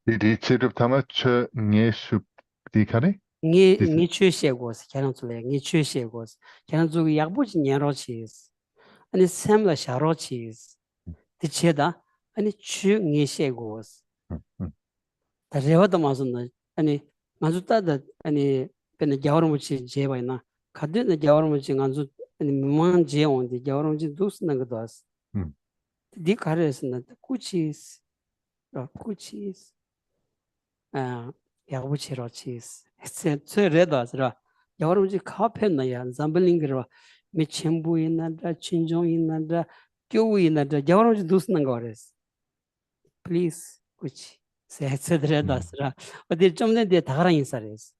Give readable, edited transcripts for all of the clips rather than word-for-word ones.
Di Tsultrim tama che nye shup di kare? Di ngi chue xie guos kyan zu le ngi chue xie guos kyan zu yak bu ji nian ro chi is ani sem la sha ro chi is di che da ani chu ngi xie guos mm. da re wa da ma zun na ani ma zu ta da ani pen de gyawar mu chi je ba na ka de na gyawar mu chi ngan zu ani man je on de gyawar mu chi dus na ga das Mm. di ka re s na ku chi is ku chi is 야구치로치스 세 레다스라 여러분이 카페나야 잠블링그로 미 첨부 있는다 친종 있는다 교우 있는다 여러분이 두스는 거레스 플리즈 그치 세 Mm. 레다스라 어디 좀 내데 다가라 인사레스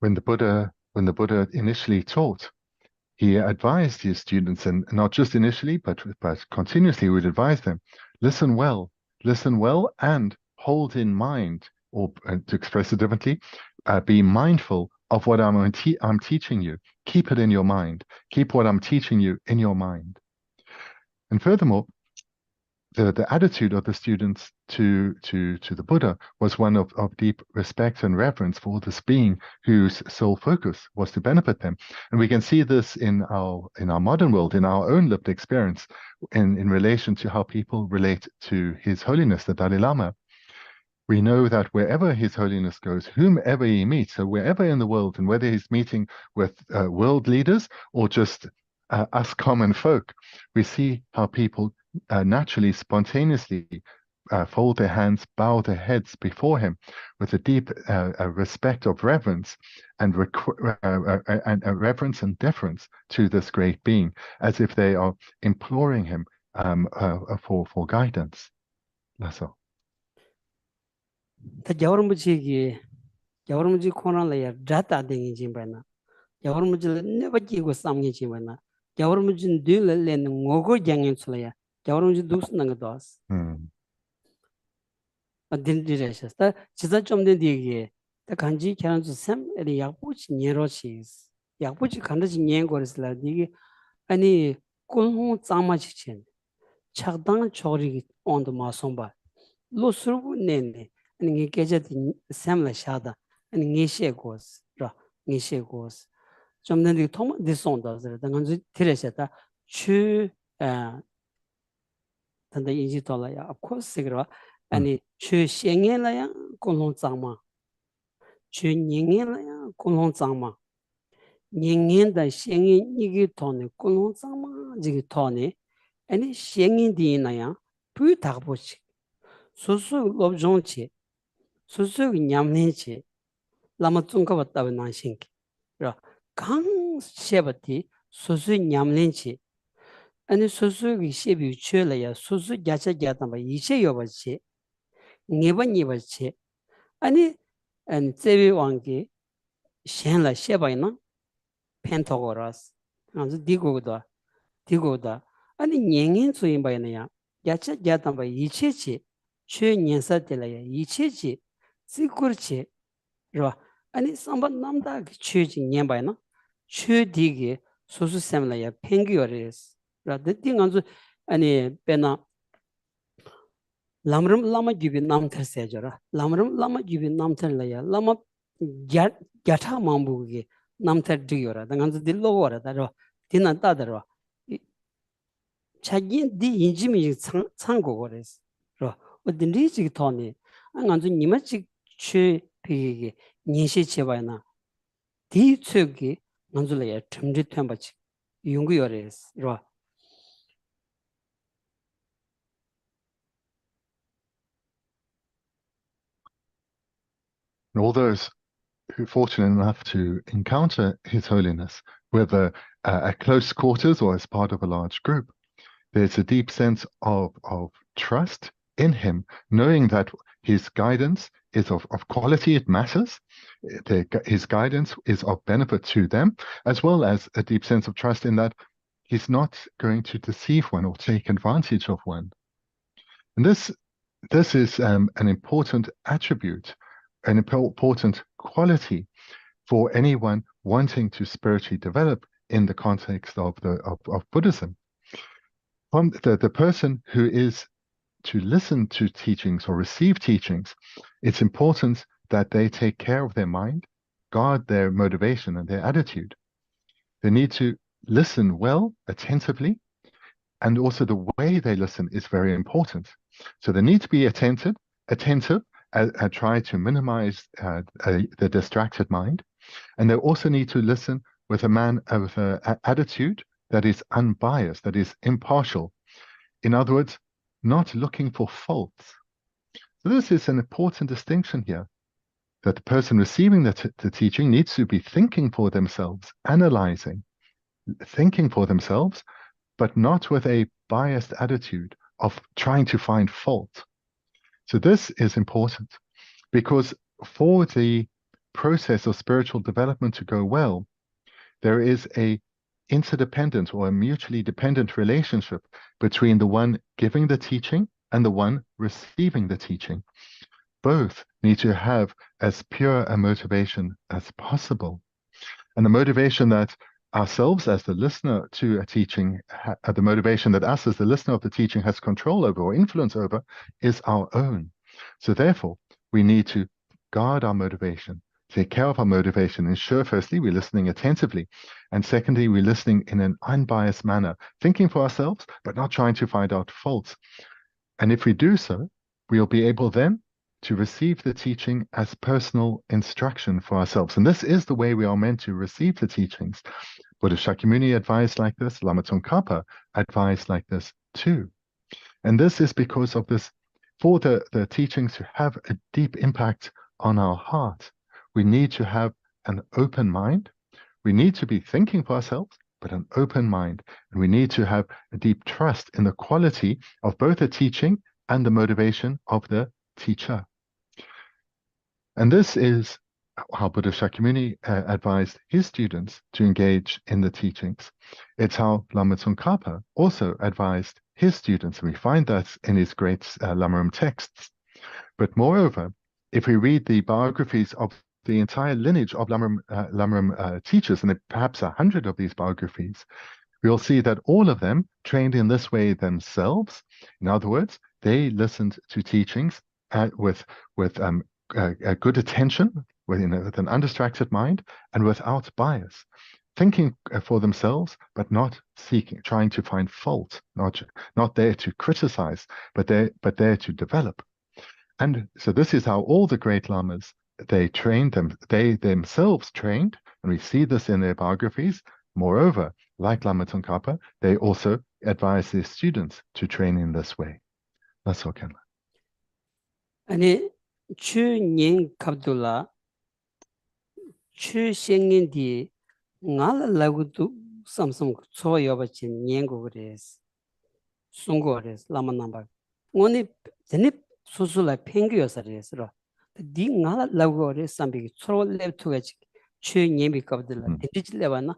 When the Buddha initially taught, he advised his students, and not just initially, but continuously would advise them, listen well, and hold in mind, or to express it differently, be mindful of what I'm teaching you. Keep it in your mind. Keep what I'm teaching you in your mind. And furthermore, the attitude of the students to the Buddha was one of deep respect and reverence for this being whose sole focus was to benefit them. And we can see this in our modern world, in our own lived experience, in relation to how people relate to His Holiness, the Dalai Lama. We know that wherever His Holiness goes, whomever he meets, so wherever in the world, and whether he's meeting with world leaders or just us common folk, we see how people naturally, spontaneously fold their hands, bow their heads before him with a deep respect of reverence and reverence and deference to this great being, as if they are imploring him for guidance. That's all. 다 여러분이 코로나에 자다 댕이 짐바나 여러분이 네버지고 삼게 짐바나 여러분이 늘레는 ngogo 장연 출래야 여러분이 두스는 거 도스 Mm. 딘디레셔스 지자 좀 된디게 다 간지 캐런스 샘 에리 약부치 니로치스 약부치 간지 니엔고르스라 디게 아니 콘호 짜마치첸 착당 초리 온도 마솜바 로스르부 네네 아니 게제디 샘라 샤다 아니 니셰고스 라 니셰고스 좀 된디 통 디송다스 당간지 티레셔다 추 단다 인지 돌아야 of course 그러 Mm. 아니 추 생년라야 공동 장마 추 년년라야 공동 장마 년년다 생년 이게 돈에 공동 장마 이게 돈에 아니 생년디나야 부탁보시 소소 롭종치 소소 냠내치 라마 중가 왔다 나신기 그러 강 셰버티 소소 냠내치 아니 소소기 셰비 취래야 소소 야자야다 뭐 이제 여버지 니버니버지 아니 안 제비 왕기 셴라 셰바이나 펜토고라스 아주 디고다 아니 냥인 수인바이나야 야자야다 뭐 이체지 최년사들이야 이체지 시쿠르치 로 아니 삼반 남다 최지 년바이나 최디게 소소 셈라야 펭기어레스 라드팅안주 아니 베나 람름 라마 기비 남터 세저라 람름 라마 기비 남터라야 라마 갸타 mambu기 남터 디요라 당안주 딜로워라 다로 디난 따더라 자기 디 인지미 창고거레스 로 어딘 리지 토니 안간주 니마치 취 비기 니시 제바나 디 최기 만줄래야 틈지 템바치 용구요레스 로 And all those who are fortunate enough to encounter His Holiness, whether at close quarters or as part of a large group, there's a deep sense of trust in him, knowing that his guidance is of quality, it matters. His guidance is of benefit to them, as well as a deep sense of trust in that he's not going to deceive one or take advantage of one. And this is an important attribute, an important quality for anyone wanting to spiritually develop in the context of Buddhism. from the person who is to listen to teachings or receive teachings, it's important that they take care of their mind, guard their motivation and their attitude. They need to listen well, attentively, and also the way they listen is very important. So they need to be attentive, and try to minimize the distracted mind. And they also need to listen with an attitude that is unbiased, that is impartial. In other words, not looking for faults. So this is an important distinction here, that the person receiving the teaching needs to be thinking for themselves, analyzing, thinking for themselves, but not with a biased attitude of trying to find fault. So this is important because for the process of spiritual development to go well, there is a interdependent or a mutually dependent relationship between the one giving the teaching and the one receiving the teaching. Both need to have as pure a motivation as possible. And the motivation that ourselves as the listener to a teaching, the motivation that us as the listener of the teaching has control over or influence over is our own. So therefore, we need to guard our motivation, take care of our motivation, ensure firstly we're listening attentively, and secondly we're listening in an unbiased manner, thinking for ourselves, but not trying to find out faults. And if we do so, we'll be able then to receive the teaching as personal instruction for ourselves. And this is the way we are meant to receive the teachings. Buddha Shakyamuni advised like this, Lama Tsongkhapa advised like this too. And this is because of this, for the teachings to have a deep impact on our heart, we need to have an open mind. We need to be thinking for ourselves, but an open mind. And we need to have a deep trust in the quality of both the teaching and the motivation of the teacher. And this is how Buddha Shakyamuni advised his students to engage in the teachings. It's how Lama Tsongkhapa also advised his students, and we find that in his great Lamaram texts. But moreover, if we read the biographies of the entire lineage of Lamaram teachers, and perhaps 100 of these biographies, we'll see that all of them trained in this way themselves. In other words, they listened to teachings with a good attention, with an undistracted mind, and without bias, thinking for themselves, but not trying to find fault, not there to criticize, but there to develop. And so this is how all the great lamas, they themselves trained, and we see this in their biographies. Moreover, like Lama Tsongkhapa, they also advise their students to train in this way. That's all, Kenla. 아니 추년 갑둘라 추생년디 나라라고도 삼삼 초여버진 년고 그래서 송고 그래서 라만남바 오늘 전에 수술라 팽겨서 그래서 디 나라라고 그래서 삼비 초랩투가 추년비 갑둘라 디지털레바나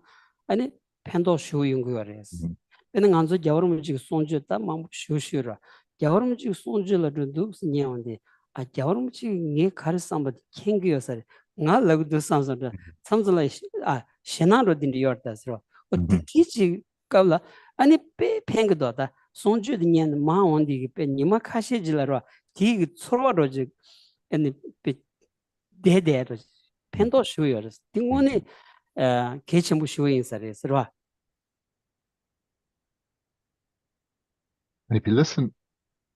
아니 팬도 쇼인 거 그래서 얘는 안서 겨울을 지금 손주다 막 쇼쇼라 겨울을 지금 손주라도 냐는데 아 겨울을 지금 네 가르삼바 캥겨서 nga lagu du samsa samsala a shenaro din yortasro o tichi kala ani pe pengdo da sonju de nyen ma ondi pe nima khashi jilaro ti chorwaro ji ani pe de pendo shuyoros tingoni kechemu shuyin sare sro. If you listen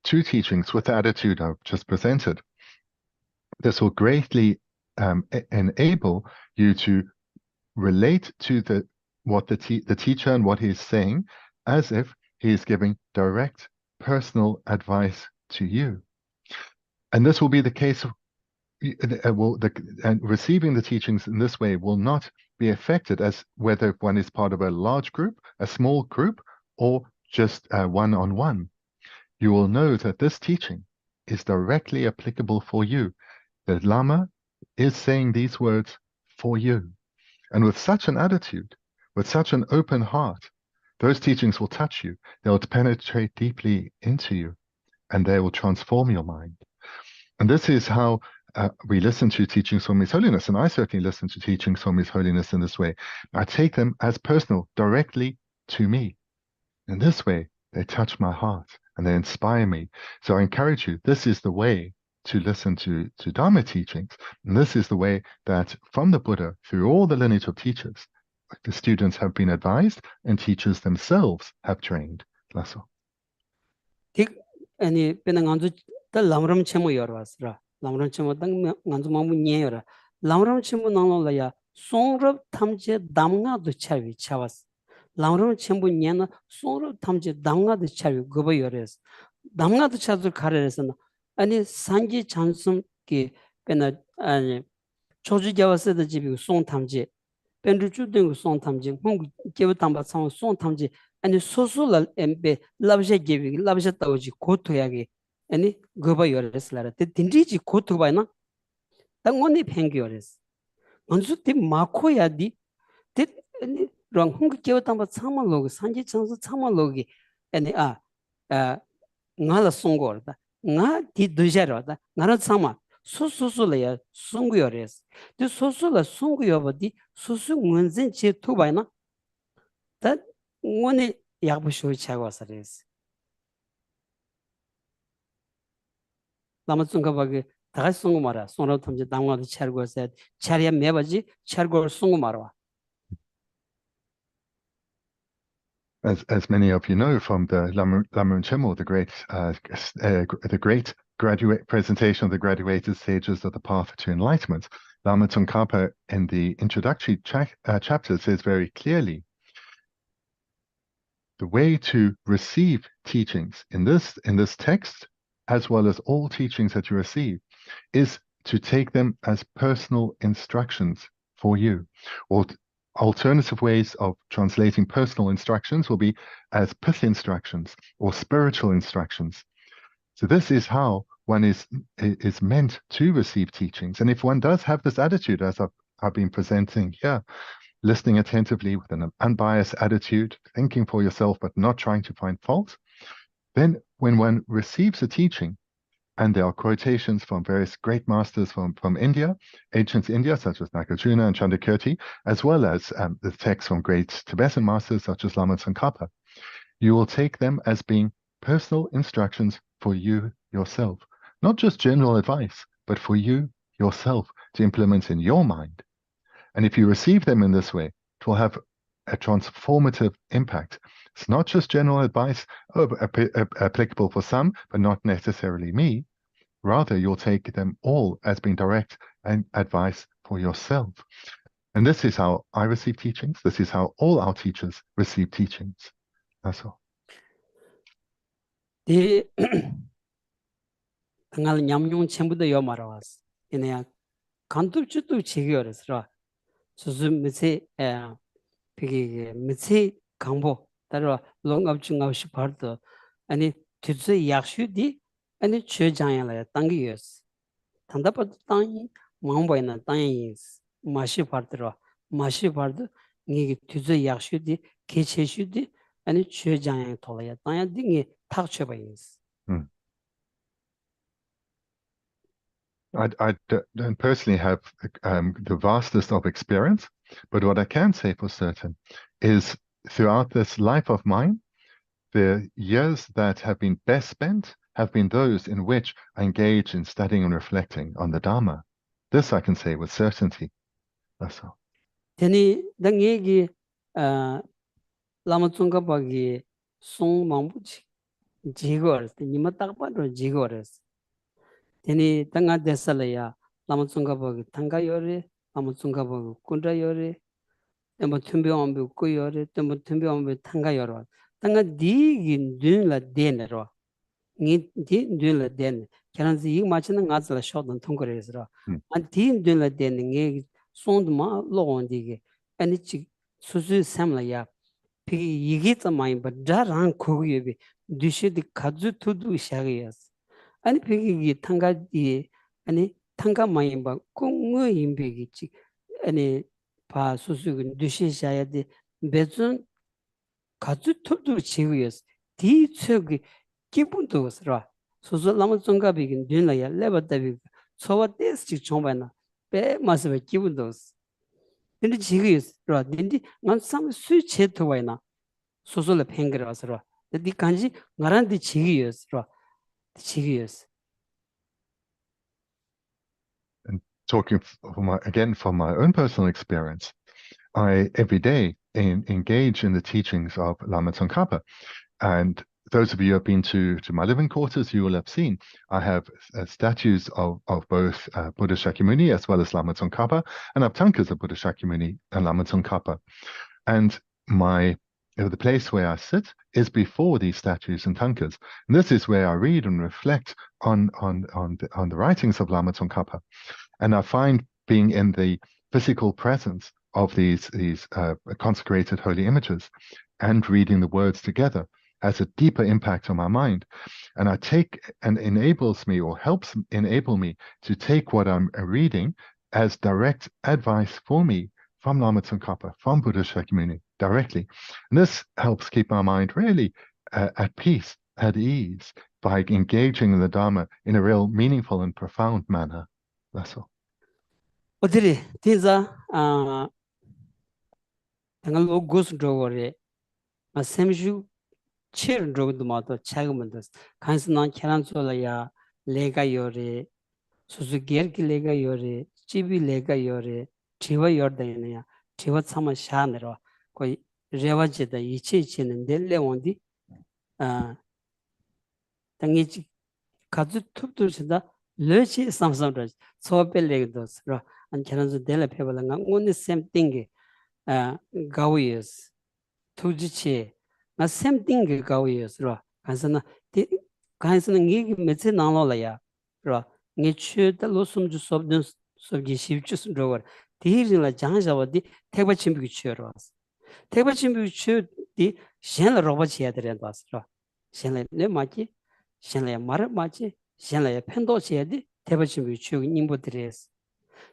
to teachings with the attitude I've just presented, this will greatly enable you to relate to what the teacher and what he's saying as if he is giving direct personal advice to you. And this will be the case of and receiving the teachings in this way will not be affected as whether one is part of a large group, a small group, or just one-on-one. You will know that this teaching is directly applicable for you. The Lama is saying these words for you. And with such an attitude, with such an open heart, those teachings will touch you. They will penetrate deeply into you, and they will transform your mind. And this is how we listen to teachings from His Holiness, and I certainly listen to teachings from His Holiness in this way. I take them as personal, directly to me. In this way, They touch my heart and they inspire me. So I encourage you, this is the way to listen to Dharma teachings. And this is the way that from the Buddha, through all the lineage of teachers, the students have been advised and teachers themselves have trained. Lasso. 딕 아니 배는 간주 더 람람 쳔모 열었으라 람람 쳔모 당 간주 마무 녀여라 람람 쳔모 나노라야 송럽 탐제 담가도 차위 차왔어 람람 쳔모 녀나 송럽 탐제 담가도 차위 그거 열었어 담가도 차도 가르에서 아니 산지 잔숨기 배나 아니 초주 잡았어도 집이 송 탐제 벤주 주된 송 탐제 홍 개부 담바 송 탐제 아니 소소를 엠베 랍제 게비 랍제 따오지 고토야게 아니 그바 열었으라 딘디지 고토바이나 당원이 팽기 열었어 먼저 티 마코야디 티 아니 랑 홍기 깨웠다마 참말로기 산지 청소 참말로기 아니 나라 송고르다 나디 두자로다 나라 참마 소소소래야 송고 열었어 그 소소라 송고 여버디 소소 문진 제 투바이나 다 오늘 약부쇼 차고서레스 남은가 봐게 다 송고 말아 손으로 탐지 당와도 차고서 차리야 매바지 차고 송고 말아 As many of you know from the Lamrim Chemo, the great graduate presentation of the graduated stages of the path to enlightenment, Lama Tsongkhapa in the introductory chapter says very clearly, the way to receive teachings in this text, as well as all teachings that you receive, is to take them as personal instructions for you, or alternative ways of translating personal instructions will be as pith instructions or spiritual instructions. So this is how one is meant to receive teachings. And if one does have this attitude, as I've been presenting here, listening attentively with an unbiased attitude, thinking for yourself, but not trying to find fault, then when one receives a teaching, and there are quotations from various great masters from India, ancient India, such as Nagarjuna and Chandrakirti, as well as the texts from great Tibetan masters, such as Lama Tsongkhapa. You will take them as being personal instructions for you yourself. Not just general advice, but for you yourself to implement in your mind. And if you receive them in this way, it will have a transformative impact. It's not just general advice, applicable for some, but not necessarily me. Rather, you'll take them all as being direct and advice for yourself. And this is how I receive teachings. This is how all our teachers receive teachings. That's all. 당할 냠용 전부도 요 말아왔어. 이내야 간투주도 지겨워서 수수 미세 비게 미세 강보 따로 롱업 중업시 벌도 아니 뒤에 약수디 아니 최장야라 당기였어. 단답도 땅이 망보이나 땅이 마시 벌도 마시 벌도 이게 뒤에 약수디 개체수디 아니 최장야 돌아야 땅이 딩이 탁 쳐봐야지. I don't personally have the vastest of experience, but what I can say for certain is throughout this life of mine, the years that have been best spent have been those in which I engage in studying and reflecting on the Dharma. This I can say with certainty. That's all. Teni dang yegi lama tsongkhapagi song mangbuchi jigores nima takparo jigores. Teni tanga desalaya lama tsongkhapagi tanga yore, lama tsongkhapagi kundra yore, tembo tumbi ambi ku yore, tembo tumbi ambi tanga yore. Tanga digin dun la denero. Ni din dun la den. Keranzi yig machina ngazla shodan tongkoresro. An din dun la den nge sondma logondige. Ani chi susu samla ya. Pigi yigita mai ba daran kogiyebi. Dushidi kadzu tudu shagiyas. Ani pigi tanga di ani tanga mai ba kungu imbigi chi. Ani pa susu dushi shayadi bezun kadzu tudu chigiyas. Di tsugi 기분도 없어라. 소소 남은 정갑이긴 된라야 레버다비 소와 테스트 총바나 배 마스베 기분도 없어. 근데 지금 있어라. 근데 난 상 수치토와이나 소소를 팽그러서라. 디 간지 나란디 지기였어. 지기였어. And talking again from my own personal experience, I every day engage in the teachings of Lama Tsongkhapa. And those of you who have been to my living quarters, you will have seen I have statues of both Buddha Shakyamuni as well as Lama Tsongkhapa, and I have tankas of Buddha Shakyamuni and Lama Tsongkhapa. And the place where I sit is before these statues and tankas. And this is where I read and reflect on the writings of Lama Tsongkhapa. And I find being in the physical presence of these consecrated holy images and reading the words together has a deeper impact on my mind. And I take and enables me or helps enable me to take what I'm reading as direct advice for me from Lama Tsongkhapa, from Buddha Shakyamuni directly. And this helps keep my mind really at peace, at ease, by engaging in the Dharma in a real meaningful and profound manner. That's all. 어디리 디자 아 당을 고스 드로거리 아 샘슈 치르 드로도 마도 차그만도 간스난 캐란솔라야 레가 요레 수수게르기 레가 요레 치비 레가 요레 치와 요르다이냐 치와 참아 샤네로 거의 레와제다 이치치는 델레온디 아 당이지 가주 톱도시다 르치 삼삼도 소벨레도스로 안 캐란소 델레 페블랑가 온리 셈 띵게 아 가위스 투지치 나 셈띵게 가위스로 간서나 간서는 이게 메세 나올라야 로 니추다 로숨주 섭든 섭지 시브추스 로거 디르라 장자와디 태바침비 추여로 태바침비 추디 셴라 로바치야 되는다스로 셴라 내 마치 셴라 마르 마치 셴라 펜도치야디 태바침비 추 님보드레스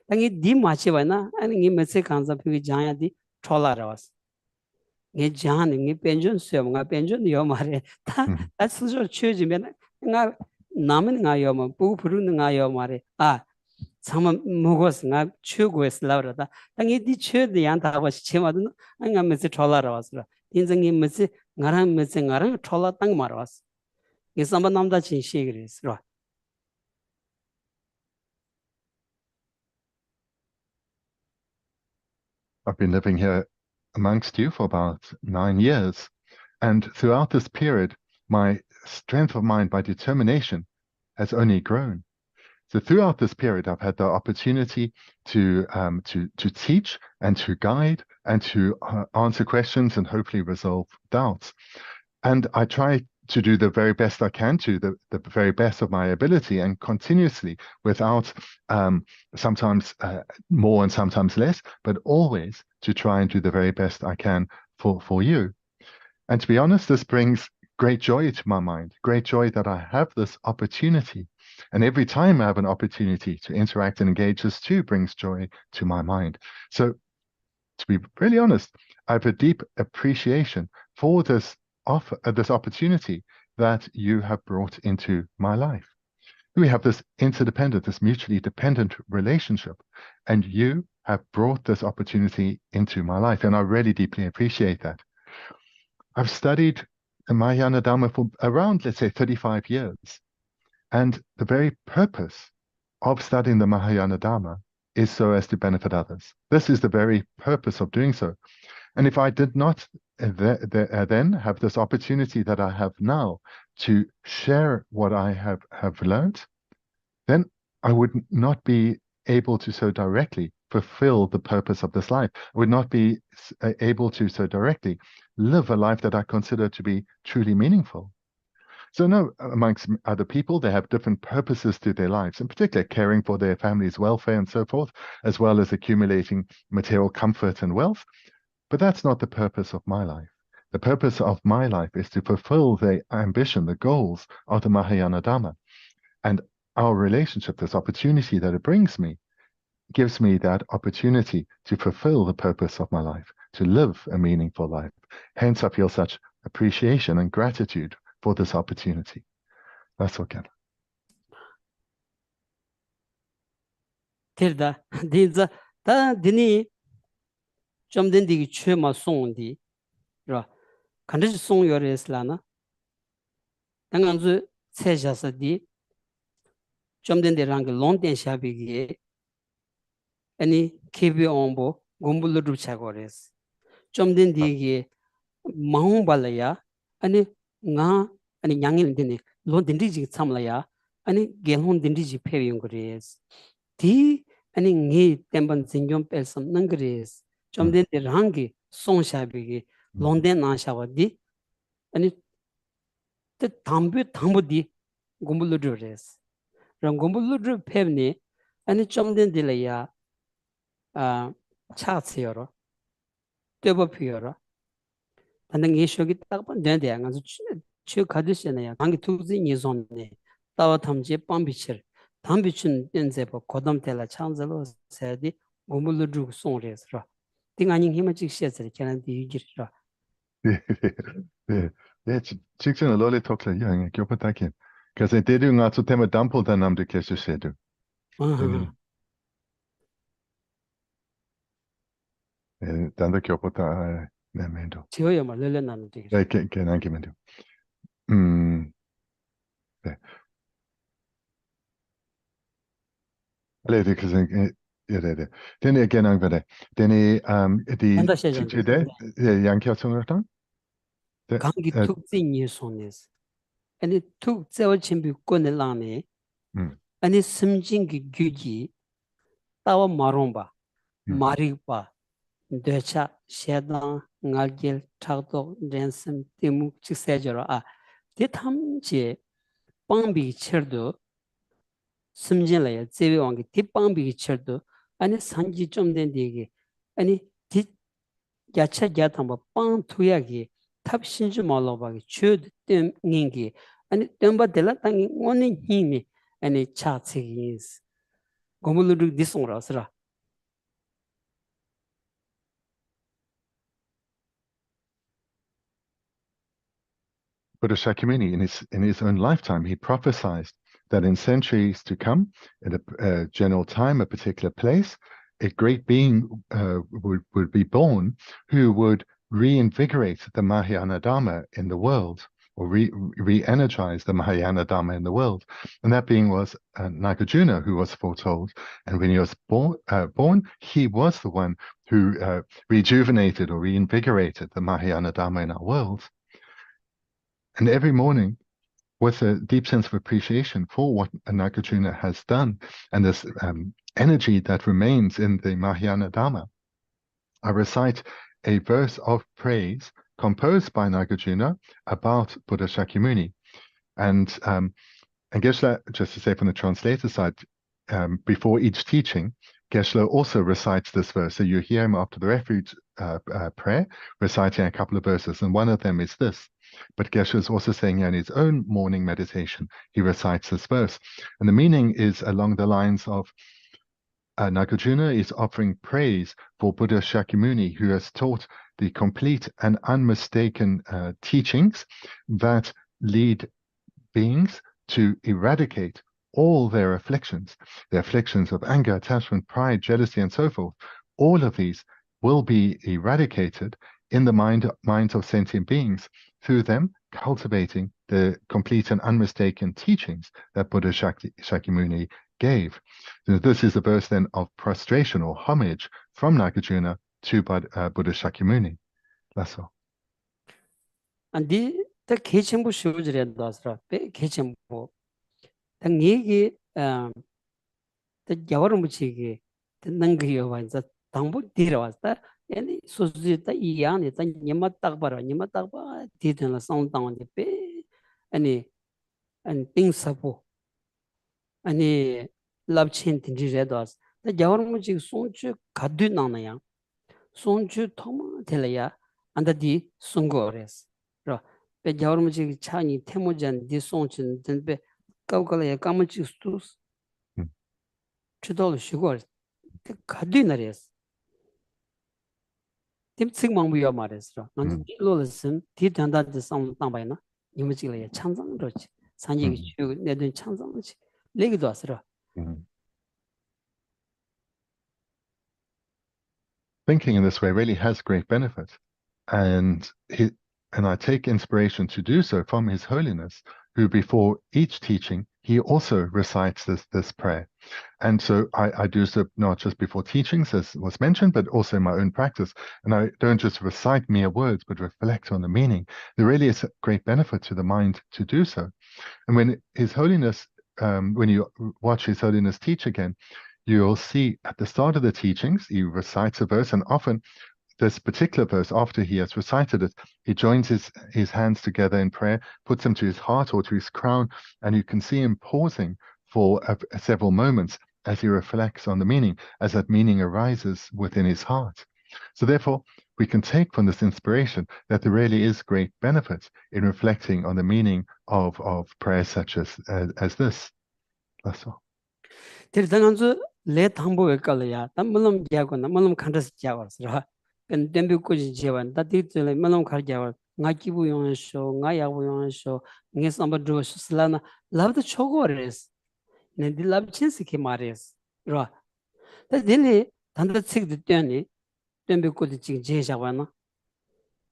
당이 디 마치바나 아니 니 메세 간자 피기 장야디 촐라라스 니 장니 니 벤준 쇠가 벤준 요 말에 다 스스로 추지면 나 남은 나요마 부 부르는 나요 말에 아 정말 먹었어 나 추고했어 라라다 당이 디 추드 양다고 시체마도 안 메세 촐라라스 인정이 메세 나랑 촐라 땅 말았어 이 삼바 남다 진시 그랬어 I've been living here amongst you for about 9 years. And throughout this period, my strength of mind, my determination has only grown. So throughout this period, I've had the opportunity to teach and to guide and to answer questions and hopefully resolve doubts. And I try to do the very best I can to the very best of my ability and continuously without sometimes more and sometimes less, but always to try and do the very best I can for you. And to be honest, this brings great joy to my mind, great joy that I have this opportunity. And every time I have an opportunity to interact and engage, this too brings joy to my mind. So to be really honest, I have a deep appreciation for this opportunity that you have brought into my life. We have this interdependent, this mutually dependent relationship, and you have brought this opportunity into my life, and I really deeply appreciate that. I've studied the Mahayana Dharma for around, let's say, 35 years, and the very purpose of studying the Mahayana Dharma is so as to benefit others. This is the very purpose of doing so. And if I did not then have this opportunity that I have now to share what I have learned, then I would not be able to so directly fulfill the purpose of this life. I would not be able to so directly live a life that I consider to be truly meaningful. So no, amongst other people, they have different purposes to their lives, in particular caring for their family's welfare and so forth, as well as accumulating material comfort and wealth. But that's not the purpose of my life. The purpose of my life is to fulfill the ambition, the goals of the Mahayana Dharma. And our relationship, this opportunity that it brings me, gives me that opportunity to fulfill the purpose of my life, to live a meaningful life. Hence, I feel such appreciation and gratitude for this opportunity. That's all, Ken. tirda dinza ta dini 좀된 디기 최마 송디 라 간지 송 요레슬라나 당간주 세샤서디 좀 된데 랑게 롱된 샤비기 아니 케비 온보 곰불루 차고레스 좀 된디기 마홍발라야 아니 nga 아니 양일 되네 론 된디지 참라야 아니 게혼 된디지 페비용 그레스 디 아니 니 템번 진좀 뺄섬 능그레스 좀 된데 랑게 송샤비기 론된 나샤와디 아니 때 담부디 곰불루르레스 랑 곰불루르 페브니 아니 좀 된디라야 아 차츠여로 떼버피여로 단능 예쇼기 딱번 된데 안가서 추 가듯이네요 당기 투지 니존네 따와 탐지 빵비치 담비춘 된제버 고담텔라 창절로 세디 곰불루르 송레스라 띵아니 힘을 시에서 캐나디 유지라 네, 직전에 롤리 톡라 양에 교포타킨. 그래서 대중가 저 테마 담포다 남도 계시세도. 아하 단도 교포타 내면도. 지어야 말rel레 나는 되게 네, 괜찮게면도. 네. 알레데 그래서 예래데. 되네 괜찮 거래. 되네 디 한다 시전데 직제대 양켜성을당. 네. 강기 툭지 니손네스 아니 툭 제월 침비 권을라네 아니 심진기 규지 따와 마롱바 마리바 되차 셰당 ngalgel thagdo densem timu chiksejoro a de thamje pangbi cherdo simjin la ya zewe wangi de pangbi cherdo ani sanji 좀 된 되게 아니 디 야차 야탐바 빵 투야기 탑 신주 말로바기 추드 땜 닝기 아니 땜바 델라 땅이 오니 힘이 아니 차치기스 고물루 디송라스라 Buddha Shakyamuni, in his own lifetime, he prophesied that in centuries to come, in a general time, a particular place, a great being would be born who would reinvigorate the Mahayana Dharma in the world, or re-energize the Mahayana Dharma in the world. And that being was Nagarjuna, who was foretold. And when he was born, he was the one who rejuvenated or reinvigorated the Mahayana Dharma in our world. And every morning, with a deep sense of appreciation for what Nagarjuna has done and this energy that remains in the Mahayana Dharma, I recite a verse of praise composed by Nagarjuna about Buddha Shakyamuni. And Geshe, just to say from the translator side, before each teaching, Geshe also recites this verse. So you hear him after the refuge prayer, reciting a couple of verses. And one of them is this. But Geshe is also saying in his own morning meditation, he recites this verse. And the meaning is along the lines of Nagarjuna is offering praise for Buddha Shakyamuni, who has taught the complete and unmistaken teachings that lead beings to eradicate all their afflictions of anger, attachment, pride, jealousy, and so forth. All of these will be eradicated in the minds of sentient beings through them cultivating the complete and unmistaken teachings that Buddha Shakyamuni gave. So this is a verse then of prostration or homage from Nagarjuna to Buddha Shakyamuni. That's all. And the kitchen bush shows red dasra, kitchen bo. The nigi the Yawarmuchigi, the Nangi was the Tambu Diravasta, and Suzita Ian, it's a Nimataba, didn't a sound down the pay, and things sapo. Any love chain in Redos. The Yawarmuchig Sonchu Kadunanaya, Sonchu Toma Telea, and the Sungores. The Yawarmuchig Chani, Temojan, the Sonchin, then be Kaukalaya, Kamachistus. Chudol sugar, the Kadinares. Tim Sigmang we are matters. And the Lolison, Titanda the sound Nambina, Imagila, Chanzang Roch, Sanji, Nedun Chanzang, Legidosra. Thinking in this way really has great benefit. And I take inspiration to do so from His Holiness, who before each teaching, he also recites this prayer. And so I do so not just before teachings, as was mentioned, but also in my own practice. And I don't just recite mere words, but reflect on the meaning. There really is a great benefit to the mind to do so. And when His Holiness, when you watch His Holiness teach again, you'll see at the start of the teachings, he recites a verse, and often this particular verse, after he has recited it, he joins his hands together in prayer, puts them to his heart or to his crown, and you can see him pausing for several moments as he reflects on the meaning, as that meaning arises within his heart. So therefore, we can take from this inspiration that there really is great benefit in reflecting on the meaning of prayers such as this. That's all. 들당한주 레 당보에 깔려야 담물럼 지하고나 물럼 칸다스 지하고스라 근 덴비고지 지하원 다디들 물럼 가지하고 나기부 용쇼 나야부 용쇼 네 삼바드로 슬라나 라브드 초고레스 네 딜랍 친스케 마레스 라 다딜리 단다 책드 때니 덴비고지 지금 제샤와나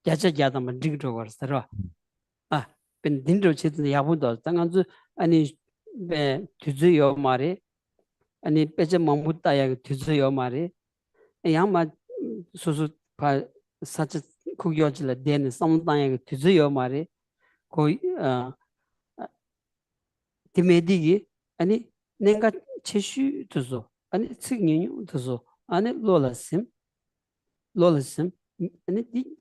야자자다만 디그도거스라 근 딘도 체드 야부도 당한주 아니 베 뒤즈요 마레 아니 빼제 mamutaya 뒤져요 말이 양마 소소 바 사치 구겨질 되는 something 뒤져요 말이 거의 디메디기 아니 내가 제시 두서 아니 측년이 두서 아니 로라심 아니 디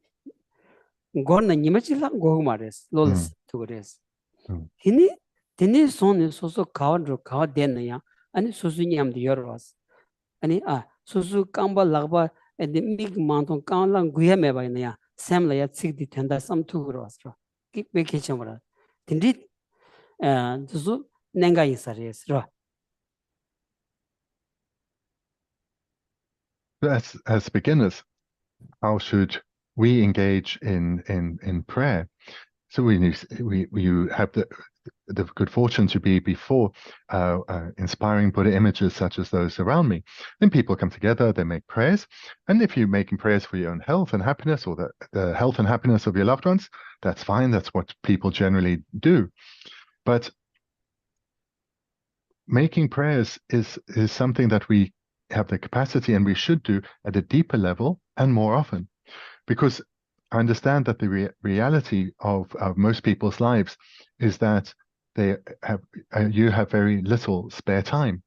고나 니마치라 고 말레스 로라스 두그레스 디니 손에 소소 가원로 가 되느냐 아니 소수님도 열어왔어. 아니 소수 깜바 라바 에디 믹 만통 깜랑 구야메 바이냐 샘라야 칙디 텐다 삼투그로 왔어. 킥베 케쳐라. 딘디 두수 nenga 인사리스로. As beginners, how should we engage in prayer? So you have the good fortune to be before inspiring Buddha images such as those around me. Then people come together, they make prayers. And if you're making prayers for your own health and happiness or the health and happiness of your loved ones, that's fine. That's what people generally do. But making prayers is something that we have the capacity and we should do at a deeper level and more often. Because I understand that the reality of most people's lives is that you have very little spare time.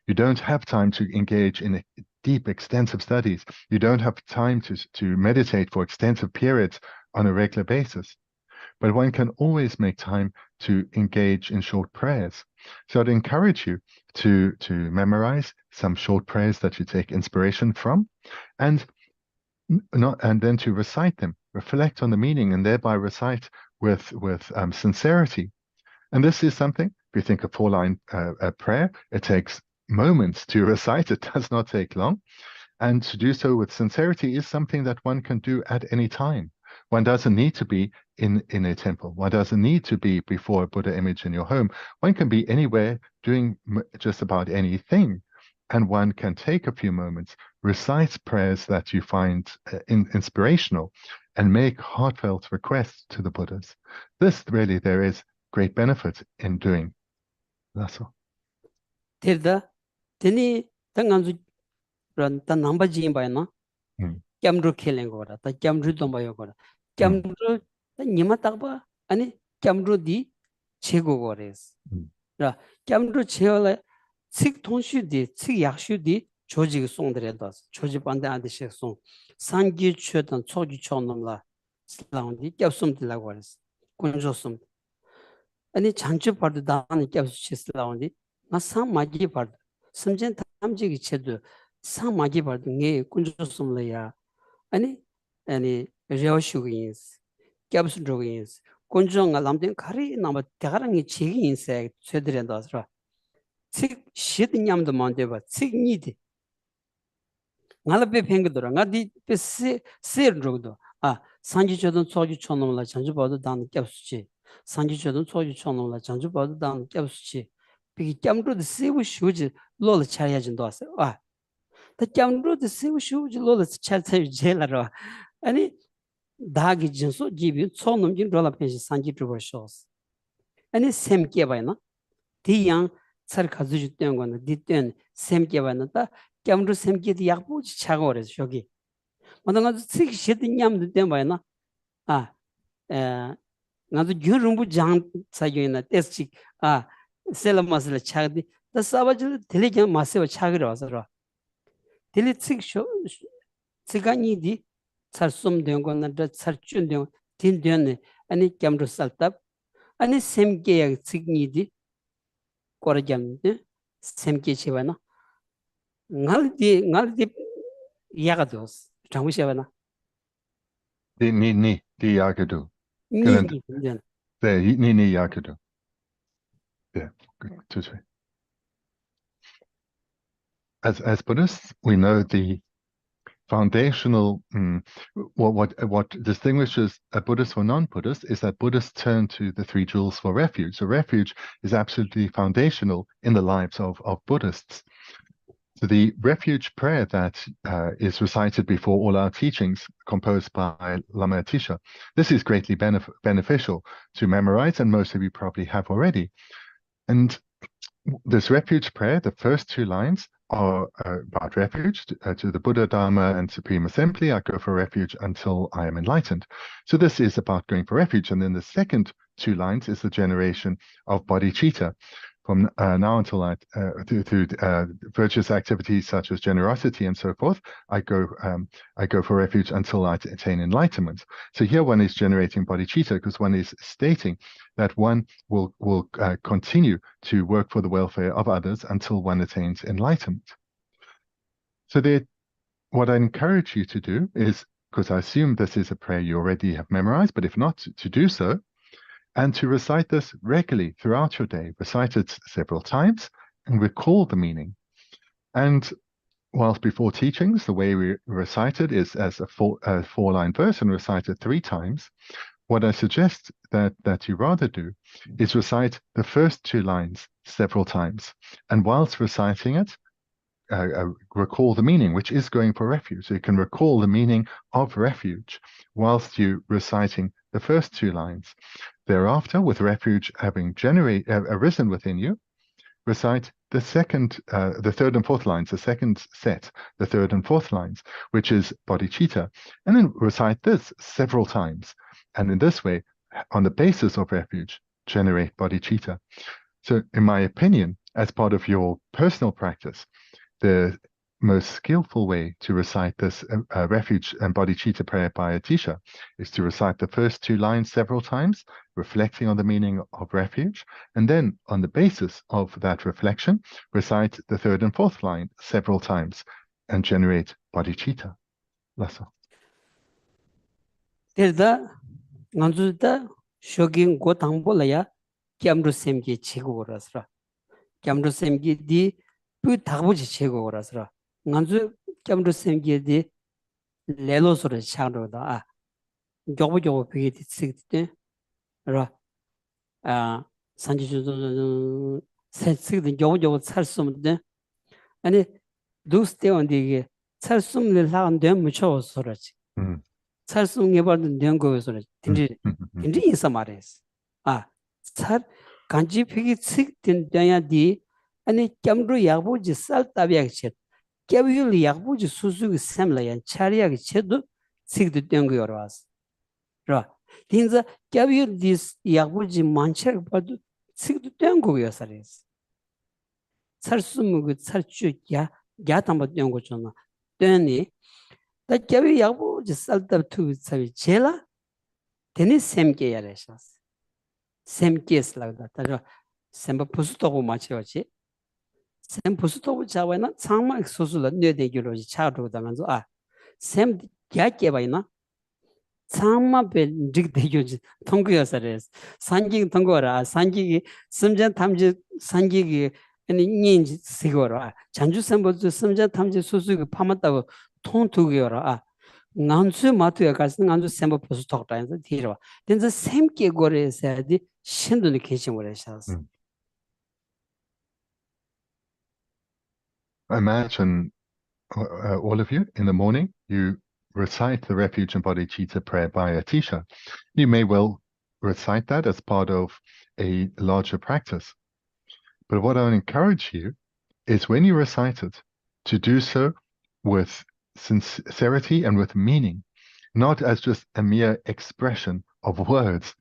You don't have time to engage in deep, extensive studies. You don't have time to meditate for extensive periods on a regular basis. But one can always make time to engage in short prayers. So I'd encourage you to memorize some short prayers that you take inspiration from, and then to recite them, reflect on the meaning, and thereby recite with sincerity. And this is something, if you think of four-line prayer, it takes moments to recite. It does not take long. And to do so with sincerity is something that one can do at any time. One doesn't need to be in a temple. One doesn't need to be before a Buddha image in your home. One can be anywhere doing just about anything. And one can take a few moments, recite prayers that you find inspirational, and make heartfelt requests to the Buddhas. This really, there is great benefit in doing. That's all. Tirda, tini tanganzu ran tan namba jin ba na. Kyamru khelen gora, ta kyamru dombayo gora. Kyamru ta nima takba ani kyamru di chego gores. Ra kyamru cheola 칙 통슈디 칙 약슈디 조직 송들에다 조직 반대 안되시 송 상기 취던 초기 초놈라 슬라운디 겹숨들라고 그랬어. 군조숨 아니 장주 바도 다니 겹수 슬라운디 나 상마기 바도 섬전 탐지기 체도 상마기 바도 네 군조숨래야 아니 레오슈기인스 겹수 조기인스 군조가 남된 가리 남아 대가랑이 지기 인세 쇠들에다서 칙 시드냠도 만데바 칙 니디 나라베 팽거더라 나디 베세 세르로도 산지초던 소주 촌놈라 장주바도 단 겹수치 산지초던 소주 촌놈라 장주바도 단 겹수치 비기 짬로도 세부 슈지 로르 차야진도 왔어 다 짬로도 세부 슈지 로르 차차이 제라로 아니 다기 진소 기비 촌놈진 로라 펜시 산지트버 쇼스 아니 샘께 봐이나 디양 살 가지고 된 거는 디된 샘께 봐는다 겸로 샘께도 약부지 차가 그래서 저기 뭔가 식 시든 냠도 된 봐이나 에 나도 유rum부 장 사용이나 테스트 셀마스를 차디 다 사바질 딜리게 마세와 차기로 와서라 딜리 식쇼 시간이디 살숨 된 거는 살준 된 딘되네 아니 겸로 살답 아니 샘게 식니디 꼬라잠데 샘게 치바나 ngaldi yagados 장무시하나 Di Yagadu. Ganun, 니니 전 ni Yagadu. Yeah, good. As Buddhists, we know the foundational what distinguishes a Buddhist from non-Buddhist is that Buddhists turn to the three jewels for refuge. So refuge is absolutely foundational in the lives of Buddhists. So the refuge prayer that is recited before all our teachings, composed by Lama Atisha, this is greatly beneficial to memorize, and most of you probably have already. And this refuge prayer, the first two lines are about refuge to the Buddha, Dharma, and Supreme Assembly. I go for refuge until I am enlightened. So this is about going for refuge. And then the second two lines is the generation of bodhicitta. From now until through virtuous activities such as generosity and so forth, I go for refuge until I attain enlightenment. So here one is generating bodhicitta because one is stating that one will continue to work for the welfare of others until one attains enlightenment. So what I encourage you to do is, because I assume this is a prayer you already have memorized, but if not, to do so, and to recite this regularly throughout your day. Recite it several times and recall the meaning. And whilst before teachings, the way we recite it is as a four-line verse and recite it 3 times. What I suggest that you rather do is recite the first 2 lines several times. And whilst reciting it, recall the meaning, which is going for refuge. So you can recall the meaning of refuge whilst you reciting the first 2 lines. Thereafter, with refuge having arisen within you, recite the third and fourth lines, the second set, the third and fourth lines, which is bodhicitta, and then recite this several times. And in this way, on the basis of refuge, generate bodhicitta. So in my opinion, as part of your personal practice, the most skillful way to recite this refuge and bodhicitta prayer by Atisha is to recite the first 2 lines several times, reflecting on the meaning of refuge, and then on the basis of that reflection, recite the third and fourth line several times and generate bodhicitta. Lassa. 데르다 nganzuda shogin go 당볼라야 겸로 샘기 제고라서라 겸로 샘기 디 부다부지 제고라서라 nganzu 겸로 샘기 디 레로소를 창로다 교보교 비게 디스트 라 산지주도 세스드 교보교 살수 없는데 아니 두스테온디게 살수 없는 사람들 무쳐서라지 살수응에 받는 연구에서는 딘지 인사 말했어. 살 간지 피기 칙된 데야디 아니 겸로 약보지 살다비하게 쳇. 깨비율 약보지 수수기 샘라야 차리하게 쳇도 칙도 된 거여 왔어. 라. 딘자 깨비율 디스 약보지 만차 봐도 칙도 된 거여 살했어. 살수무 그 살주야 야담도 된 거잖아. 되니 다 깨비 약보 살다 투 사비 제라 되니 샘게 야래샤스 샘게스라다 따라 샘바 부스토고 마치오지 샘 부스토고 자와나 상마 소술라 뇌대기로 차로다면서 샘 야깨바이나 상마 벤직대교지 통구여서레스 산기 통고라 산기 심전 탐지 산기기 아니 닌지 시고라 잔주 샘보즈 심전 탐지 소수기 파맞다고 통투기여라 nganzu matuya kasi nganzu semba posu tokta yanzu thirwa. Tenza semke gore sayadi shindu ni kechin gore shas. Imagine all of you in the morning, you recite the refuge and bodhicitta prayer by Atisha. You may well recite that as part of a larger practice. But what I would encourage you is when you recite it, to do so with sincerity and with meaning, not as just a mere expression of words.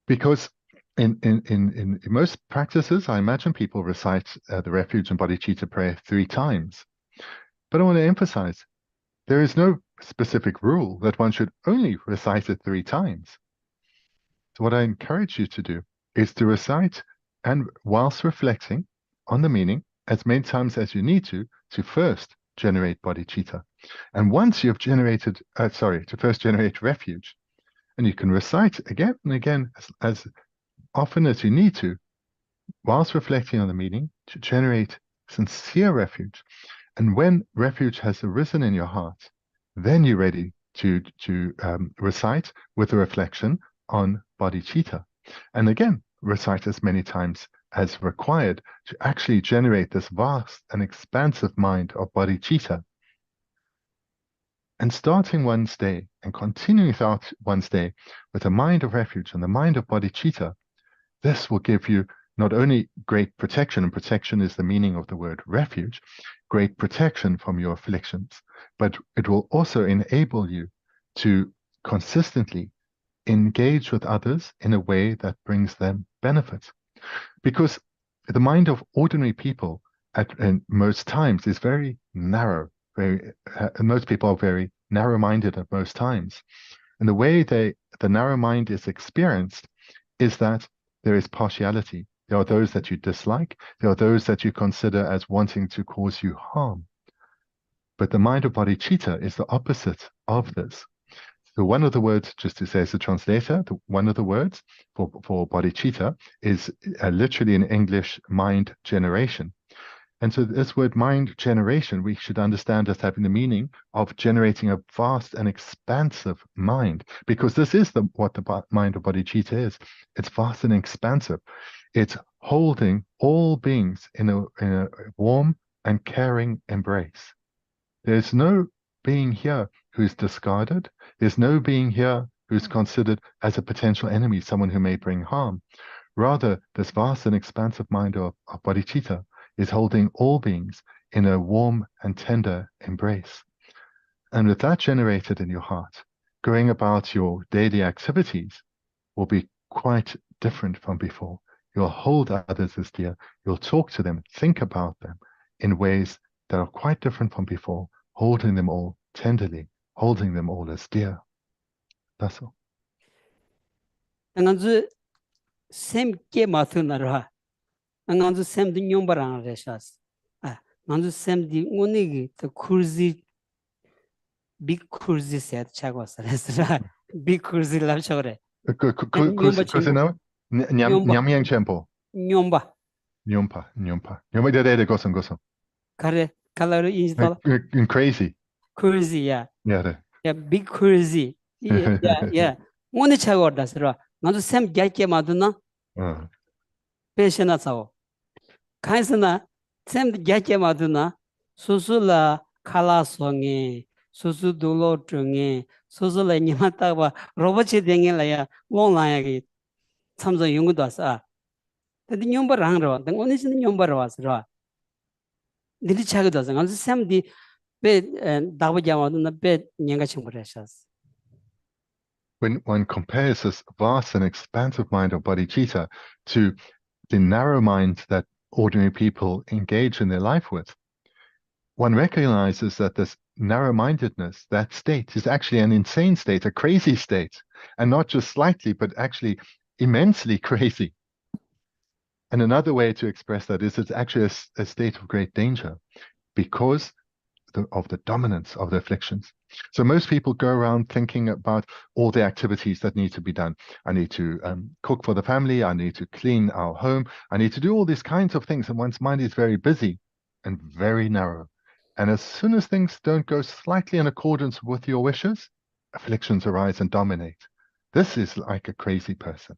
Because in most practices, I imagine people recite the refuge and bodhicitta prayer 3 times. But I want to emphasize, there is no specific rule that one should only recite it 3 times. So what I encourage you to do is to recite, and whilst reflecting on the meaning as many times as you need to first generate bodhicitta. And once you've generated, to first generate refuge, and you can recite again and again as often as you need to, whilst reflecting on the meaning, to generate sincere refuge. And when refuge has arisen in your heart, then you're ready to recite with a reflection on bodhicitta. And again, recite as many times as required to actually generate this vast and expansive mind of bodhicitta. And starting one's day and continuing throughout one's day with a mind of refuge and the mind of bodhicitta, this will give you not only great protection, and protection is the meaning of the word refuge, great protection from your afflictions, but it will also enable you to consistently engage with others in a way that brings them benefit. Because the mind of ordinary people in most times is very narrow. Most people are very narrow-minded at most times. And the way the narrow mind is experienced is that there is partiality. There are those that you dislike. There are those that you consider as wanting to cause you harm. But the mind of bodhicitta is the opposite of this. So one of the words, just to say as a translator, one of the words for bodhicitta is literally in English, mind generation. And so this word mind generation, we should understand as having the meaning of generating a vast and expansive mind, because this is what the mind of bodhicitta is. It's vast and expansive. It's holding all beings in a warm and caring embrace. There's no being here who's discarded. There's no being here who's considered as a potential enemy, someone who may bring harm. Rather, this vast and expansive mind of bodhicitta is holding all beings in a warm and tender embrace. And with that generated in your heart, going about your daily activities will be quite different from before. You'll hold others as dear. You'll talk to them, think about them in ways that are quite different from before, holding them all tenderly, holding them all as dear. That's all. Nganzu sem di nyombarang reshas. Nganzu sem di unigi the kurzi big kurzi set chagwas resra big kurzi lab chore. Nyamyang Chempo. Nyomba. Nyompa. Nyomba goson. Kare kalaro install. Crazy. Kurzi, yeah. Yeah, big kurzi. Yeah. Ngone chagor dasra. Nganzu sem gyake maduna. Peshena sao. Kaisana sem gyake maduna. Susula kala songe. Susu dulo trunge. Susula nyamatawa robochi denge la ya long la ya samzo yungu dasa. Tadi nyomba rangro. Tang oni sin nyomba rawasra. Dili chag dasa. Nganzu sem di be dawa jamaduna be nyenga chimbreshas. When one compares this vast and expansive mind of bodhicitta to the narrow mind that ordinary people engage in their life with, one recognizes that this narrow-mindedness, that state, is actually an insane state, a crazy state, and not just slightly, but actually immensely crazy. And another way to express that is it's actually a state of great danger because of the dominance of the afflictions. So most people go around thinking about all the activities that need to be done. I need to cook for the family. I need to clean our home. I need to do all these kinds of things. And one's mind is very busy and very narrow. And as soon as things don't go slightly in accordance with your wishes, afflictions arise and dominate. This is like a crazy person.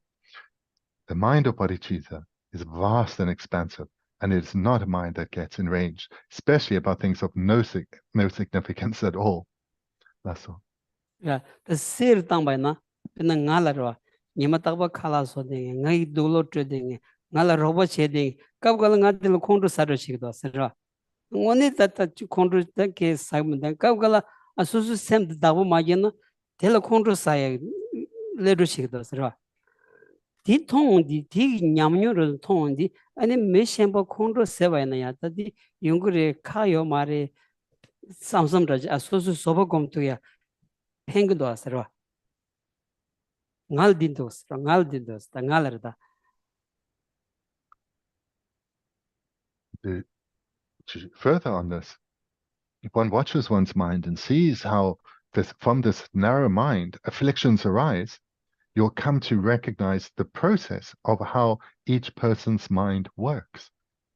The mind of bodhicitta is vast and expansive. And it's not a mind that gets enraged, especially about things of no significance at all. That's all. Yeah, the sir tang by na, pina ngala ro. nima takba khala so de ngai dolo tre de ngala robo che de kab gal nga de khondro saro chig do sara ngone tata khondro ta ke sam de kab gal asusu sem da bo ma gen tel khondro sa ye le ro chig do sara di thong di nyamnyo ro thong di ane me shemba khondro se ba na ya ta di yungure kha yo mare samsam raj asusu sobo gom tu ya heng do sara ngal din dos ta ngal da To further on this, if one watches one's mind and sees how from this narrow mind afflictions arise, you'll come to recognize the process of how each person's mind works,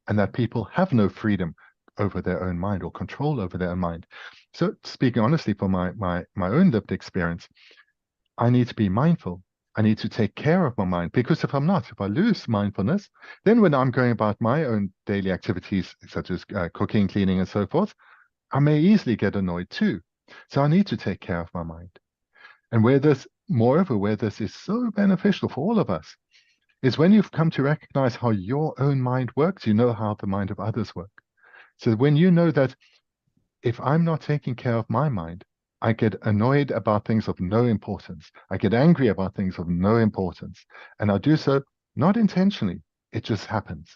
and that people have no freedom over their own mind or control over their own mind. So, speaking honestly from my own lived experience, I need to be mindful. I need to take care of my mind, because if I'm not, if I lose mindfulness, then when I'm going about my own daily activities, such as cooking, cleaning, and so forth, I may easily get annoyed too. So I need to take care of my mind. And moreover, where this is so beneficial for all of us, is when you've come to recognize how your own mind works, you know how the mind of others work. So when you know that if I'm not taking care of my mind, I get annoyed about things of no importance. I get angry about things of no importance. And I do so not intentionally, it just happens.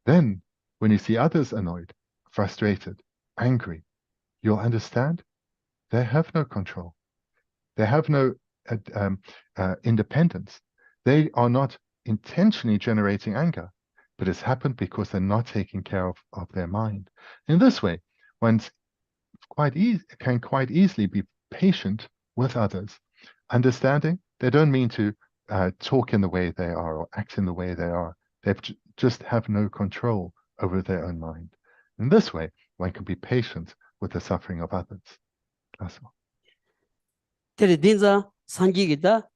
Then, when you see others annoyed, frustrated, angry, you'll understand they have no control. They have no independence. They are not intentionally generating anger, but it's happened because they're not taking care of their mind. In this way, one can quite easily be patient with others, understanding they don't mean to talk in the way they are or act in the way they are. They just have no control over their own mind. In this way, one can be patient with the suffering of others. That's all. tere dinza sangi gida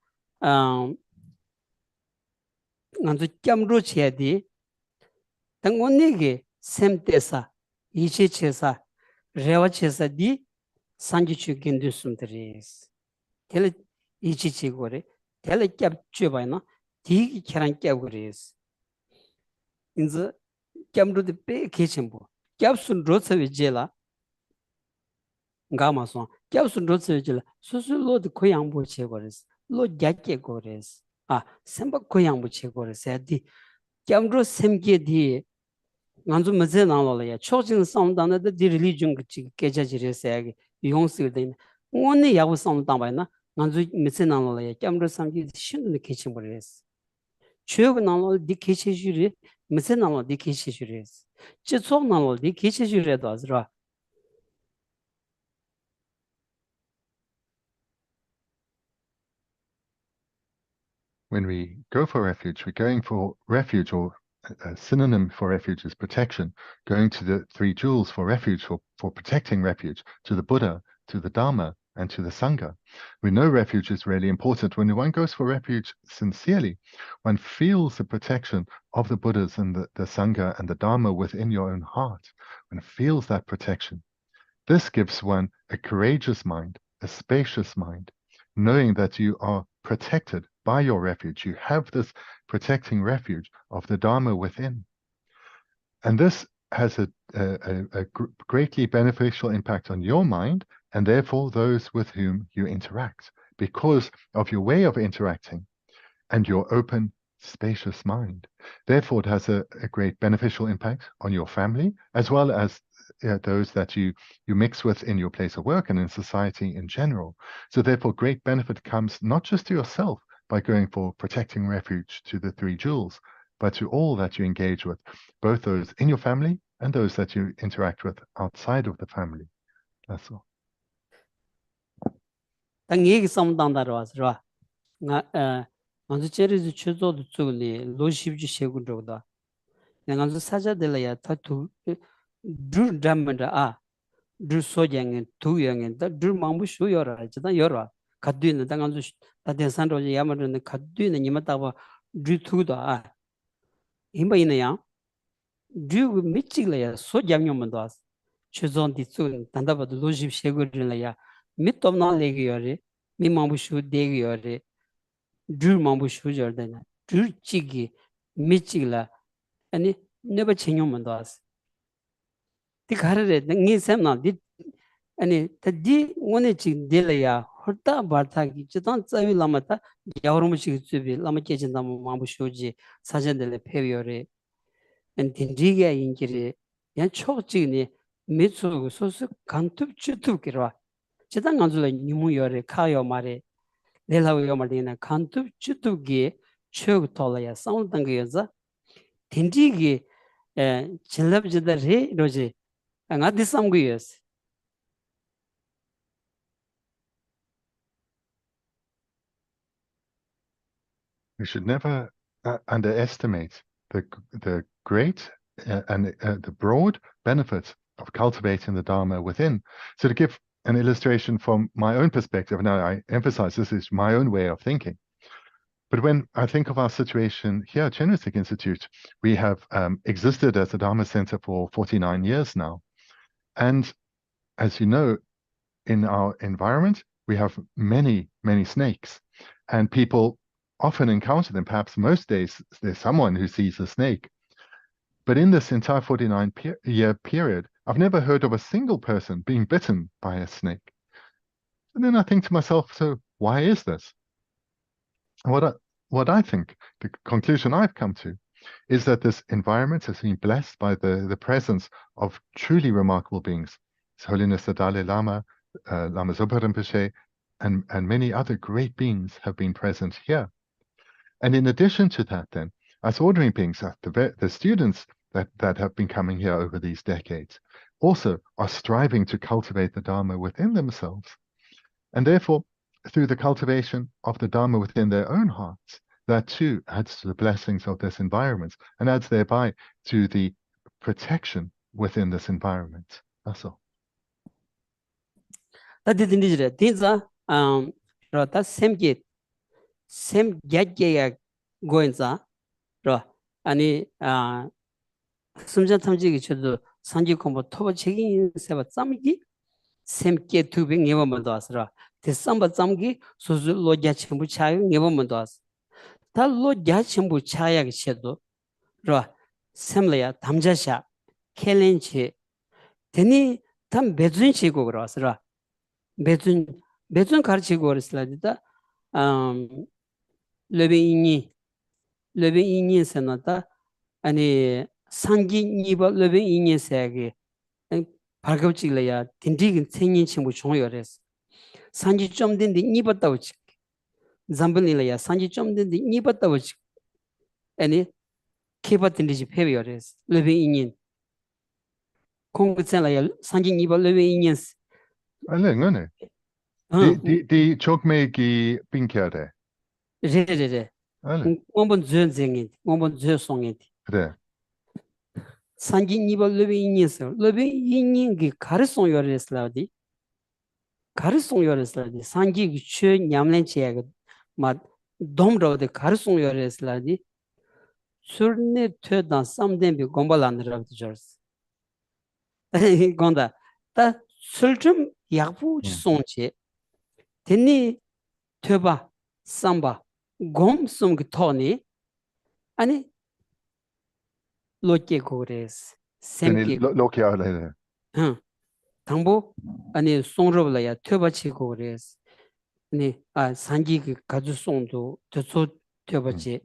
nganzu kyamro che di tang onni ge semtesa ichi chesa rewa chesa di sangi chu gendu sumdres tere ichi chi gore tere kyab chu ba na di kyaran kyab gores inza kyamro de pe kechembo kyab sun ro tsawe jela ngama so kyab sun ro tsawe jela susu lo de koyangbo che gores lo gyakye gores semba koyangbo che gores adi kyamro semge di nganzu mze nanglo ya chojin samdana da di religion ki keja jire se yong sil de ngone yabu samdana ba na nganzu mze nanglo ya kyamro samge shin ne kechim bores chög nanglo di keche jure mze nanglo di keche jure che chog nanglo di keche jure da azra When we go for refuge, we're going for refuge, or a synonym for refuge is protection, going to the three jewels for refuge, for protecting refuge, to the Buddha, to the Dharma, and to the Sangha. We know refuge is really important. When one goes for refuge sincerely, one feels the protection of the Buddhas and the Sangha and the Dharma within your own heart. One feels that protection. This gives one a courageous mind, a spacious mind, knowing that you are protected by your refuge. You have this protecting refuge of the Dharma within. And this has a greatly beneficial impact on your mind and therefore those with whom you interact, because of your way of interacting and your open, spacious mind. Therefore, it has a great beneficial impact on your family, as well as those that you mix with in your place of work and in society in general. So therefore, great benefit comes not just to yourself by going for protecting refuge to the three jewels, but to all that you engage with, both those in your family and those that you interact with outside of the family. That's all. 당얘기 samdana azra nga nganzu cherezu chuzo du tsugni lo shibju shegun jogda nganzu saja de la ya ta tu dur damanda dur sojang tu yang da dur mambu shu yora jada yora kaddu da nganzu da den san ro yamaru kaddu ne nimata ba dur tu da imba ina ya dur michigla ya sojang yomando as chuzon di tsu tanda ba lo shib shegun la ya mitomna legi yore mi mambu shu degi yore 줄 망부 쇼저되나 줄 찌기 미치라 아니 never 챙겨만 도스 디 가르레 니 셈나 디 아니 다디 오네 지 딜야 허다 바타기 지단 짜위 라마타 야오르무시 쯔비 라마 깨진다 망부 쇼지 사전들레 페비오레 엔 딘디게 인기리 야 초지니 미츠 소스 간투 쭈투기라 지단 간줄레 니무요레 카요 마레 렐라우요 마디나 간투 쭈투기 초 톨라야 사운당게자 딘디게 에 진랍지다 레 로지 anga disamguyes We should never underestimate the great and the broad benefits of cultivating the Dharma within. So to give an illustration from my own perspective, now I emphasize this is my own way of thinking. But when I think of our situation here at Chenrezig Institute, we have existed as a Dharma Center for 49 years now. And as you know, in our environment, we have many, many snakes. And people often encounter them. Perhaps most days, there's someone who sees a snake. But in this entire 49-year period, I've never heard of a single person being bitten by a snake. And then I think to myself, so why is this? What I think, the conclusion I've come to, is that this environment has been blessed by the presence of truly remarkable beings. His Holiness the Dalai Lama, Lama Zopa Rinpoche, and many other great beings have been present here. And in addition to that, then, as ordinary beings, the students that have been coming here over these decades also are striving to cultivate the Dharma within themselves. And therefore, through the cultivation of the Dharma within their own hearts, that too adds to the blessings of this environment and adds thereby to the protection within this environment. That's all. 다디딘디지레 딘자 로다 셈게 셈 갸게야 고인자 로 아니 숨전 탐지기 저도 산지 공부 토바 책임 세바 짬기 셈게 투빙 예범도 왔으라 대삼바 짬기 소주 로갸 첨부 차요 예범도 왔어 다 로갸 첨부 차야기 셔도 로 셈레야 담자샤 켈렌치 되니 담 배준시고 그러서라 배준 가르치고 그랬을라디다 레베이니 세나다 아니 상기 니바 레베이니 세게 발급직래야 딘디긴 생긴 친구 종요래서 상기 좀 된데 니봤다고 치 잠블이래야 상기 좀 된데 니봤다고 치 아니 케바딘디지 페비어래서 레베이니 공부생래야 상기 니바 레베이니 Ngone. Die chokmegi pinkerde. 레레레 원본 전쟁이 원본 저송이 그래. 산지 니벌 레베이니스 레베이니기 가르송 요레슬라디 가르송 요레슬라디 산지 최 냠렌치야가 마 domro데 가르송 요레슬라디 술네 퇴단 삼덴비 공발한다고 저스 건다 다 술좀 약부 송체 데니 퇴바 삼바 곰숨기 토니 아니 로케 고레스 셈기 Lokiale. 당보 아니 송로블라야 퇴바치 고레스 아니 산지 그 가주 송도 저소 퇴바치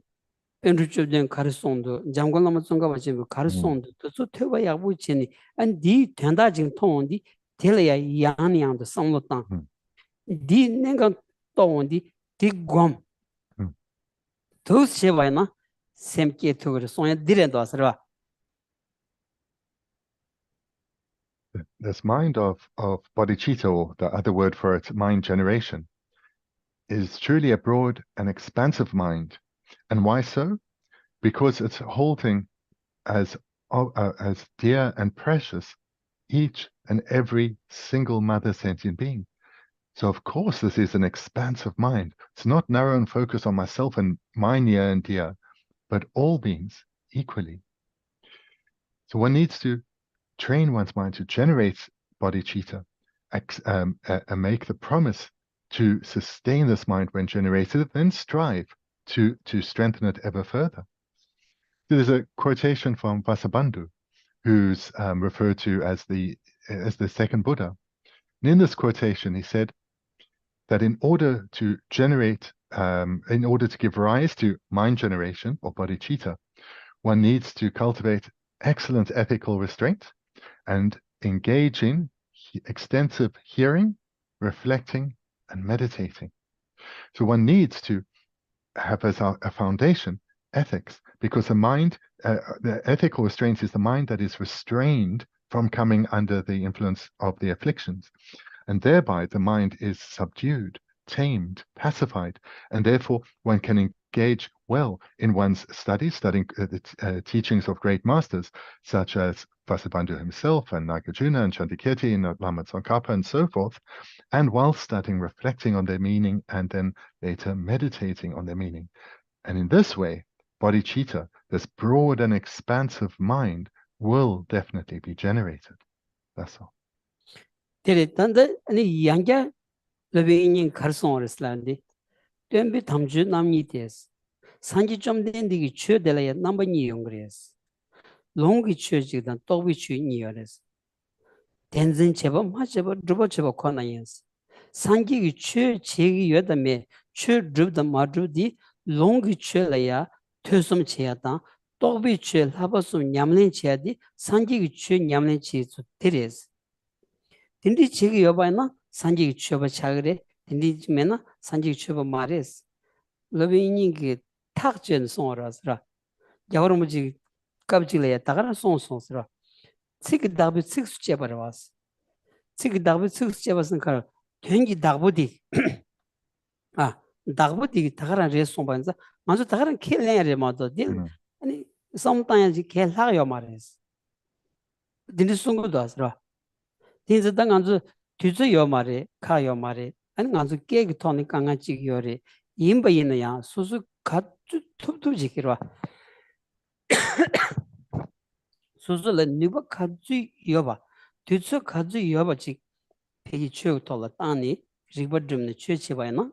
벤루쪽된 가르송도 장관람은 송가바지 가르송도 저소 퇴바 약부치니 아니 된다 지금 통온디 텔야 양양도 송로땅 디 내가 또온디 디곰 도스 제바이나 셈께 투그르 송야 디렌도 아스라 This mind of bodhicitta, or the other word for it, mind generation, is truly a broad and expansive mind. And why so? Because it's holding as dear and precious each and every single mother sentient being. So of course this is an expansive mind. It's not narrow and focused on myself and my near and dear, but all beings equally. So one needs to train one's mind to generate bodhicitta, and make the promise to sustain this mind when generated, then strive to strengthen it ever further. There's a quotation from Vasubandhu, who's referred to as the second Buddha. And in this quotation, he said that in order to give rise to mind generation or bodhicitta, one needs to cultivate excellent ethical restraint and engage in extensive hearing, reflecting, and meditating. So one needs to have as a foundation ethics, because the ethical restraint is the mind that is restrained from coming under the influence of the afflictions. And thereby the mind is subdued, tamed, pacified, and therefore one can engage well in one's studies, studying the teachings of great masters, such as Vasubandhu himself and Nagarjuna and Chandrakirti and Lama Tsongkhapa and so forth, and while studying, reflecting on their meaning, and then later meditating on their meaning. And in this way, bodhicitta, this broad and expansive mind, will definitely be generated. That's all. 데레단데 아니 양자 러베인인 가르송어스란데 덴비 탐주 남니데스 산지 좀 된디기 추어들어야 남번이 용그레스 롱기 추어지단 또비 추니여레스 덴진 제범 하제버 드버 제버 코나이스 산기기 추 제기 여다메 추 드브다 마드디 롱기 추어야 퇴섬 제야다 또비 추 하버숨 냠린 제야디 산기기 추 냠린 제주 데레스 딘디 제기 여바이나 산지기 추어바 차그래 딘디 메나 산지기 추어바 마레스 러비니기 탁전 송어라스라 야ව르무지 갑질에 다가라 송송스라 치기 다비 치스 제바라와스 치기 다비 치스 제바슨 카 된기 다보디 아 다보디 다가라 레송반자 먼저 다가라 켈레레 마도 딜 아니 sometimes 켈하요 마레스 딘디 송고도 아스라 딘즈 당한주 뒤즈요 말에 가요 말에 아니 간주 깨기 토니 강아지 요리 임바이나야 수수 가주 톱톱지기로 수수를 니바 가주 여바 뒤즈 가주 여바지 페이지 추고 돌아 아니 리버드름네 추치바이나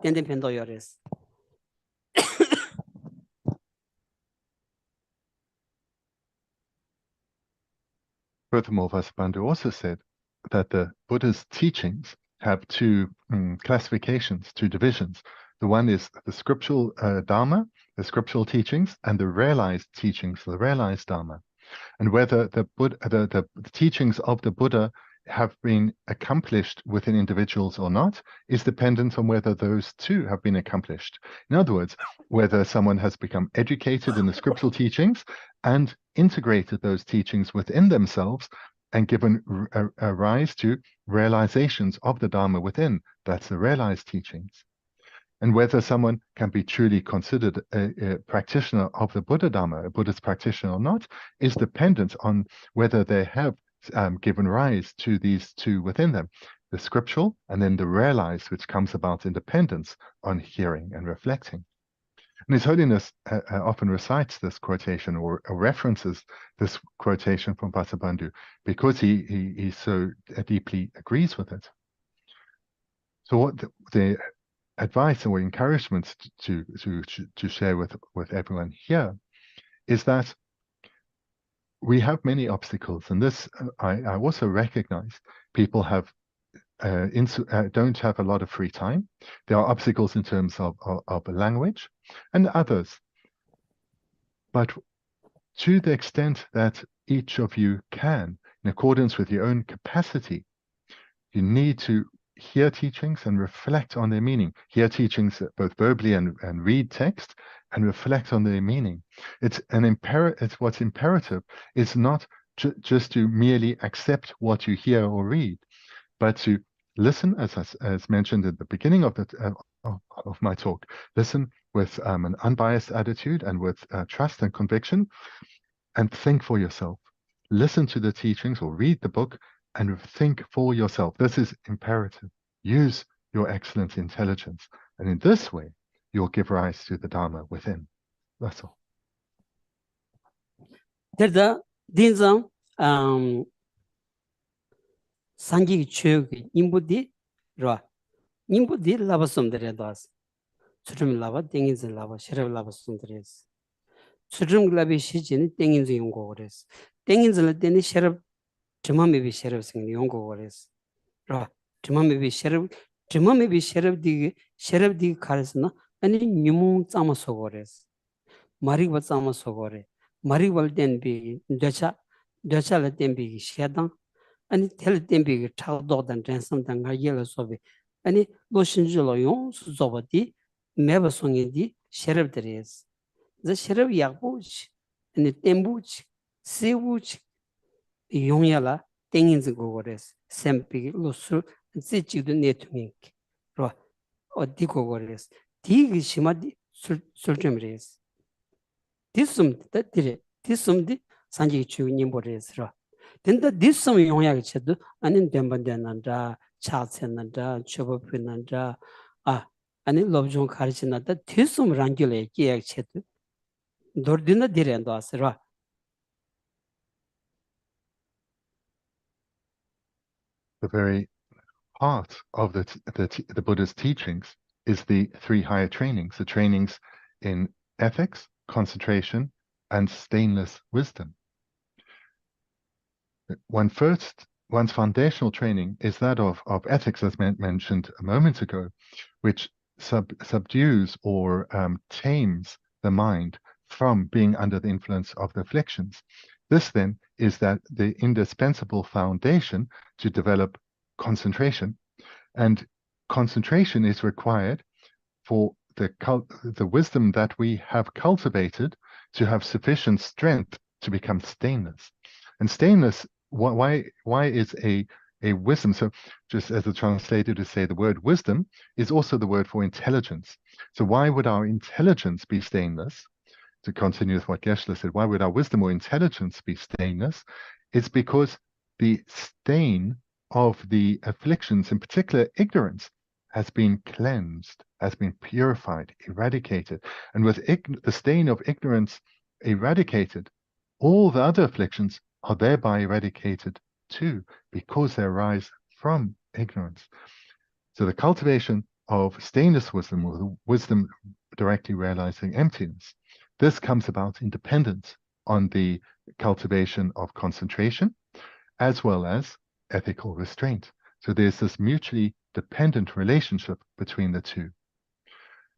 덴덴 펜도 요레스 Furthermore, Vasubandhu also said that the Buddha's teachings have two classifications, two divisions. The one is the scriptural Dharma, the scriptural teachings, and the realized teachings, the realized Dharma. And whether the teachings of the Buddha have been accomplished within individuals or not is dependent on whether those two have been accomplished. In other words, whether someone has become educated in the scriptural teachings and integrated those teachings within themselves and given a rise to realizations of the Dharma within. That's the realized teachings. And whether someone can be truly considered a practitioner of the Buddha Dharma, a Buddhist practitioner or not, is dependent on whether they have given rise to these two within them, the scriptural and then the realized, which comes about in dependence on hearing and reflecting. And His Holiness often recites this quotation or references this quotation from Vasubandhu because he so deeply agrees with it. So what the advice or encouragement to share with everyone here is that we have many obstacles, and this I also recognize. People have don't have a lot of free time. There are obstacles in terms of language and others. But to the extent that each of you can, in accordance with your own capacity, you need to hear teachings and reflect on their meaning. Hear teachings both verbally and read text and reflect on their meaning. It's what's imperative is not just to merely accept what you hear or read, but to listen, as mentioned at the beginning of my talk. Listen with an unbiased attitude and with trust and conviction, and think for yourself. Listen to the teachings or read the book and think for yourself. This is imperative. Use your excellent intelligence, and in this way, you'll give rise to the Dharma within. That's all. There's dinzang sangi chög inbudi ra 님부 디 라바 솜데레다스 Tsultrim lava, 땡인즈 lava, 셰럽 lava 순드레스. Tsultrim glabi 시지는 땡인즈 용고 그랬어. 땡인즈를 때는 셰럽 드마메비 셰럽 생기 용고 그랬어. 라 드마메비 셰럽 디기 가르스나 아니 니무 짜마 소고레스. 마리바 짜마 소고레. 마리발 땐비 데차를 땐비 셰당 아니 텔 땐비 차도단 댄섬단 가예를 소비 아니 로신줄로 용 수조버디 매버 송이디 셰럽드레스 자 셰럽 약보치 아니 템부치 세우치 용야라 땡인즈 고거레스 샘피 로술 지치도 네트밍 로 어디 고거레스 디기 심하디 술좀레스 디숨 따디레 디숨디 산지 주님보레스라 된다 디숨 용약이 쳐도 아닌 덴반데난다 차세난다 초보피난다 아 아니 로브종 가르치나다 디숨 란길에 기약 쳐도 돌디나 디렌도 아스라 The very heart of the Buddha's teachings is the three higher trainings, the trainings in ethics, concentration, and stainless wisdom. One's foundational training is that of ethics, as mentioned a moment ago, which subdues or tames the mind from being under the influence of the afflictions. This then is that the indispensable foundation to develop concentration, and concentration is required for the wisdom that we have cultivated to have sufficient strength to become stainless. And stainless, why is a wisdom? So just as the translator to say, the word wisdom is also the word for intelligence. So why would our intelligence be stainless? To continue with what Geshe said, why would our wisdom or intelligence be stainless? It's because the stain of the afflictions, in particular ignorance, has been cleansed, has been purified, eradicated. And with the stain of ignorance eradicated, all the other afflictions are thereby eradicated too, because they arise from ignorance. So the cultivation of stainless wisdom, or the wisdom directly realizing emptiness, this comes about in dependence on the cultivation of concentration, as well as ethical restraint. So there's this mutually dependent relationship between the two.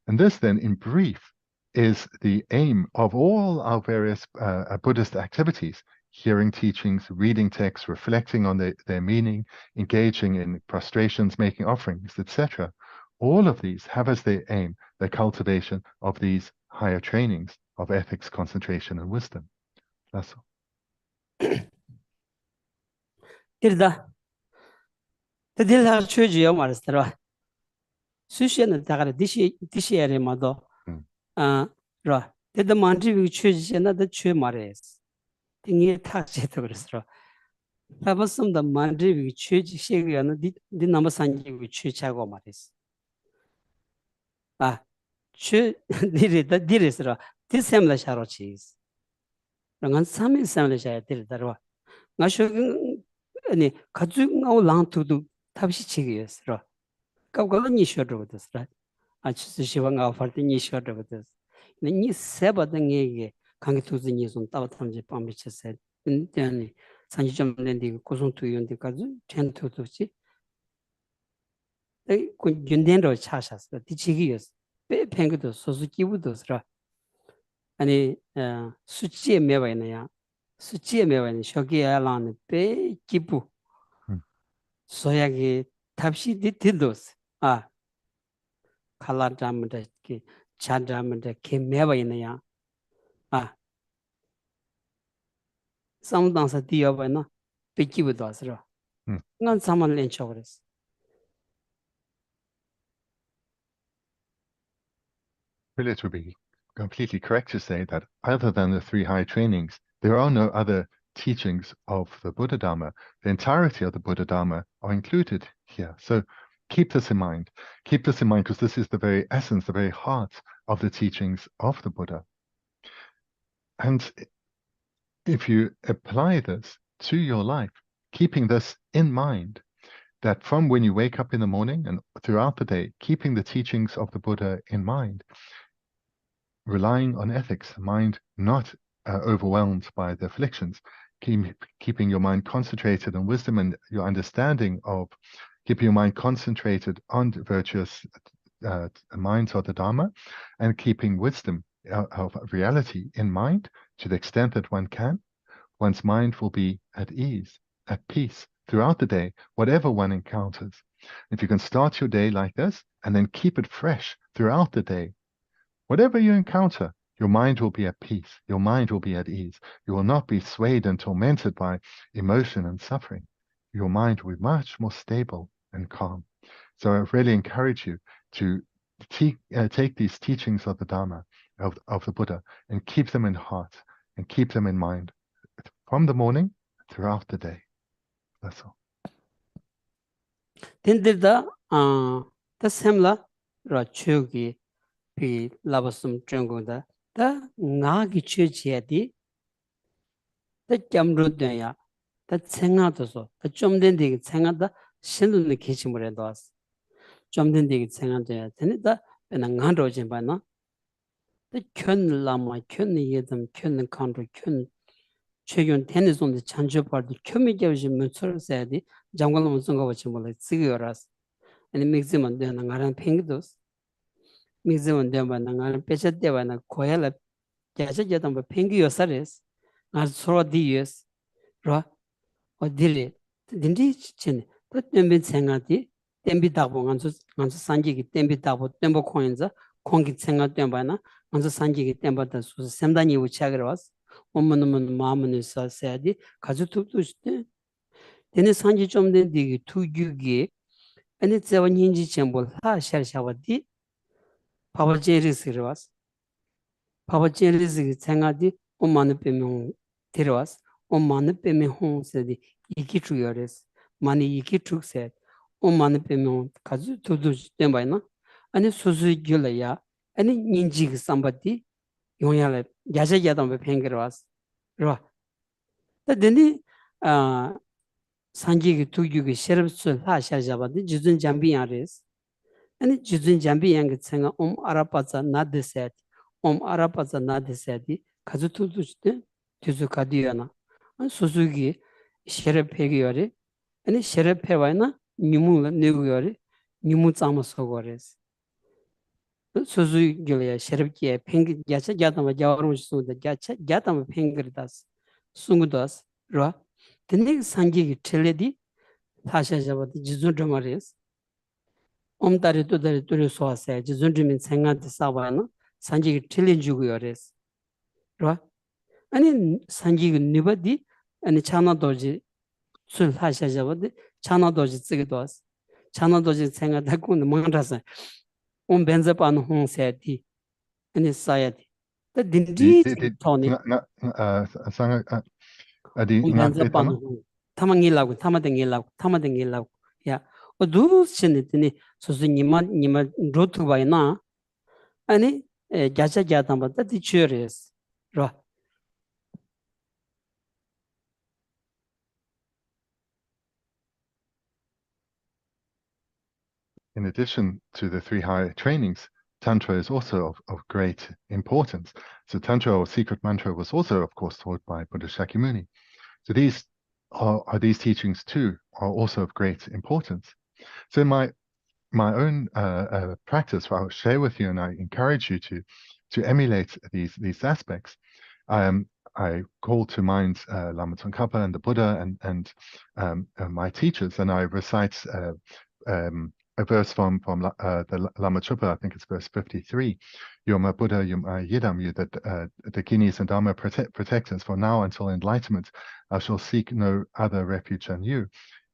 And this then, in brief, is the aim of all our various Buddhist activities: hearing teachings, reading texts, reflecting on their meaning, engaging in prostrations, making offerings, etc. All of these have as their aim the cultivation of these higher trainings of ethics, concentration, and wisdom. That's all. 이르다 드딜하 추지요 말스더라 수시에는 다가라 디시에레마도 라 데드 만지비 추지에나도 추 말레스 딩이 탁제도 그랬어 라버섬다 만지비 추지 시에는 디 남산지비 추차고 말레스 추 디레스라 디셈라 샤로치스 랑한 삼일 셈라 샤야 디르다로 나쇼 아니 가죽나오 랑투도 탑시 치기였어 까고는 니셔르거든요 아치스 시방가 파르티 니셔르거든요 니 세바등에게 강기투즈니 좀 따뜻함지 밤비쳤어 근데 산지점 낸디 고송투연디까지 텐투도지 그 윤den로 차샤스 디치기였어 뱅크도 소수기부도스라 아니 수치에 매와이나야 수치에 매와이나 쇼기야라는 배 기부 소야기 탑시 디딜도스 칼라자문데 기 찬자문데 기 매와이나야 samdangsa diyabai na pekibu dasra. Ngan saman len chogres. Well, it would be completely correct to say that other than the three high trainings, there are no other teachings of the Buddha Dharma. The entirety of the Buddha Dharma are included here. So keep this in mind. Keep this in mind because this is the very essence, the very heart of the teachings of the Buddha. And if you apply this to your life, keeping this in mind, that from when you wake up in the morning and throughout the day, keeping the teachings of the Buddha in mind, relying on ethics, mind not overwhelmed by the afflictions, keeping your mind concentrated on wisdom and your understanding of, keeping your mind concentrated on virtuous minds of the Dharma, and keeping wisdom of reality in mind to the extent that one can, one's mind will be at ease, at peace throughout the day, whatever one encounters. If you can start your day like this and then keep it fresh throughout the day, whatever you encounter, your mind will be at peace. Your mind will be at ease. You will not be swayed and tormented by emotion and suffering. Your mind will be much more stable and calm. So I really encourage you to take these teachings of the Dharma, of the Buddha, and keep them in heart and keep them in mind from the morning throughout the day. That's all. 딘들다 다 샘라 라 추기 비 라버스um 중국다 다 나기 취지에디 다 점루되야 다 생각도서 다 좀된 되게 생각다 신도는 계시물에 넣었어 좀된 되게 생각돼야 되니다 배는 간로진 바나 다 견라마 견이에든 견은 간로 견 최근 테니스온데 찬조파도 kö미겨지 문서서야디 장관은 무슨 거 같이 몰라 지겨라스 아니 맥시멈 되는 가란 팽도스 맥시멈 되면 나가는 빼셔대와나 고야라 야자자도 뭐 팽기요사레스 아 소디스 라 어디리 딘디 친 또 땜비 생각이 땜비다고 간수 산지기 땜비다고 땜보 코인자 공기 생각 땜바나 간수 산지기 땜바다 수 샘단이 우차그러 왔어 엄마는 마음은 있어야지 가족도 있대. 얘네 산지 좀 된디 투규기 아니 저원인지 전부 다 샤샤와디 바바제리스르와스 바바제리스 생각이 엄마는 빼면 데려왔어 엄마는 빼면 홍세디 이기 주여레스 많이 이기 죽세 엄마는 빼면 가족도 있대 봐이나 아니 소수기라야 아니 인지 삼바디 용야래 야자야도 팽거왔어 라 근데 산지기 두규기 셔럽스 하샤자바디 주준 잠비야레스 아니 주준 잠비양 생가 아라파자 나데셋 아라파자 나데셋이 가족도도 뒤수 가디야나 소수기 셔럽페기요레 아니 셔럽페와이나 니무 네고요레 니무 짜마서고레스 소수기야 셔럽기에 팽기 야차 야다마 야오르무스도 야차 야다마 팽거다스 숭구다스 라 근데 산지기 틀레디 하샤자바디 지존드마레스 옴다리 또다리 또리 소아세 지존드민 생각도 사바나 산지기 틀린 주고요레스 라 아니 산지기 니바디 아니 차나도지 술 하샤자바디 차나도지 찌기도스 차나도지 생각하고 뭔가라서 옴 벤자반 홍세디 아니 사야디 더 딘디 토니 Adi 벤자반 타망일라고 타마댕일라고 야 어두스니드니 소스니마 로트바이나 아니 자자자담바다 디추레스 라 In addition to the three higher trainings, Tantra is also of great importance. So Tantra, or secret mantra, was also, of course, taught by Buddha Shakyamuni. So these teachings too are also of great importance. So in my own practice, I'll share with you, and I encourage you to emulate these aspects. I call to mind Lama Tsongkhapa and the Buddha and my teachers, and I recite a verse from the Lama Chupa, I think it's verse 53. Yoma Buddha Yidam, you that the guineas and Dharma protect us. For now until enlightenment, I shall seek no other refuge than you.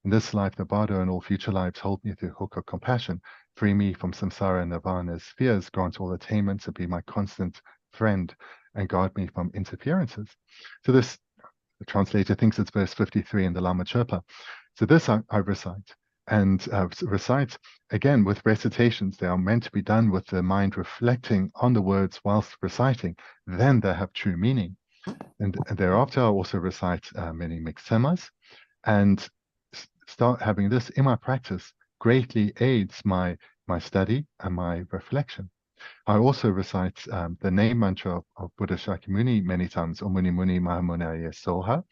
In this life, the Bardo and all future lives hold me through hook of compassion. Free me from samsara and nirvana's fears. Grant all attainments to be my constant friend and guard me from interferences. So this, the translator thinks it's verse 53 in the Lama Chupa. So this I recite. And recite again with recitations. They are meant to be done with the mind reflecting on the words whilst reciting. Then they have true meaning. And thereafter, I also recite many mixemas. And start having this in my practice greatly aids my study and my reflection. I also recite the name mantra of Buddha Shakyamuni many times, Om Muni Muni Mahamunaya Soha,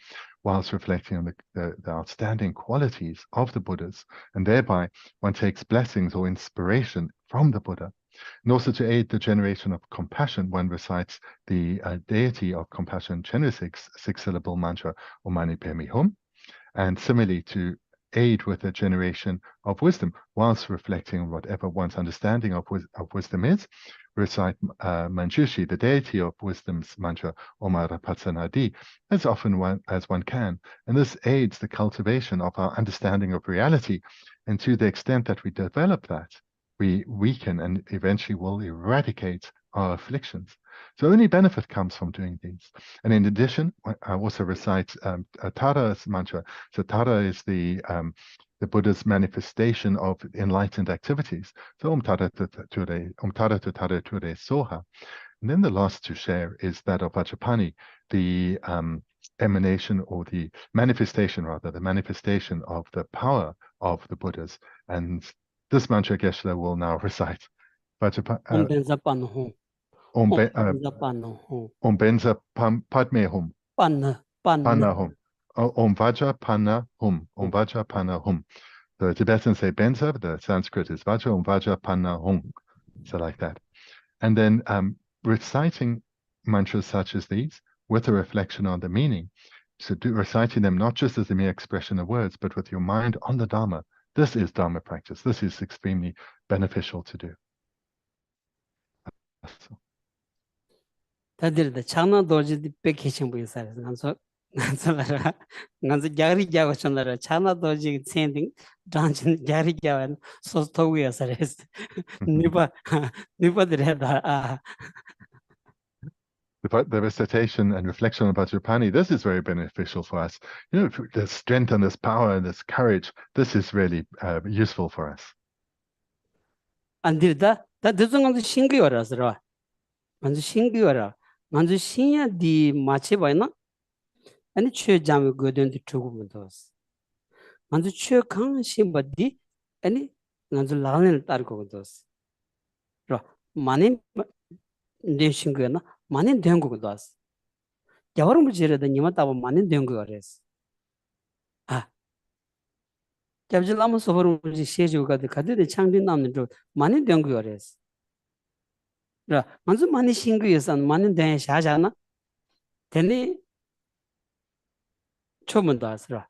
whilst reflecting on the outstanding qualities of the Buddhas, and thereby one takes blessings or inspiration from the Buddha. And also to aid the generation of compassion, one recites the deity of compassion, six-syllable mantra, Om Mani Padme Hum, and similarly to aid with the generation of wisdom, whilst reflecting on whatever one's understanding of wisdom is, recite Manjushri, the deity of wisdom's mantra, Om Arapatsanadi, as often as one can. And this aids the cultivation of our understanding of reality. And to the extent that we develop that, we weaken and eventually will eradicate our afflictions. So only benefit comes from doing these. And in addition, I also recite Tara's mantra. So Tara is the Buddha's manifestation of enlightened activities. So Om Tara Ture, Om Tara Tara Ture Soha. And then the last to share is that of Vajrapani, the emanation or the manifestation, rather, the manifestation of the power of the Buddhas. And this mantra Geshe will now recite. Om Benza Pan Hum. Om Benza Pan Hum. Om Benza Padme Hum. Pan. Panna Hum. Om Vajra Panna Hum. Om Vajra Panna Hum. The Tibetans say Benza, the Sanskrit is Vajra, Om Vajra Panna Hum. So like that. And then reciting mantras such as these with a reflection on the meaning. So reciting them not just as a mere expression of words, but with your mind on the Dharma. This is Dharma practice. This is extremely beneficial to do. So. 다들 차나 도지 백해신 부이사를 간소라 간소 자리 자고 전라라 차나 도지 샌딩 단진 자리 자원 소스토위야사레스 니바들에다 The recitation and reflection on Vajrapani, this is very beneficial for us. You know, the strength and this power and this courage, this is really useful for us. 안dir다 다 대중한테 신기하라서라 먼저 신기하라 먼저 신야 디 마치바이나 아니 최장의 거든지 두고면도 먼저 최강 신바디 아니 먼저 라는 따르고도 라 많이 내신거나 많이 된 거도 야와름 부지르다 니마 따바 많이 된 거래스 아 잡질라면 소버름 부지 시에주가 가데 창빈 남는 좀 많이 된 거래스 라 먼저 많이 신거에서 많이 된 샤자나 되니 처음은 다스라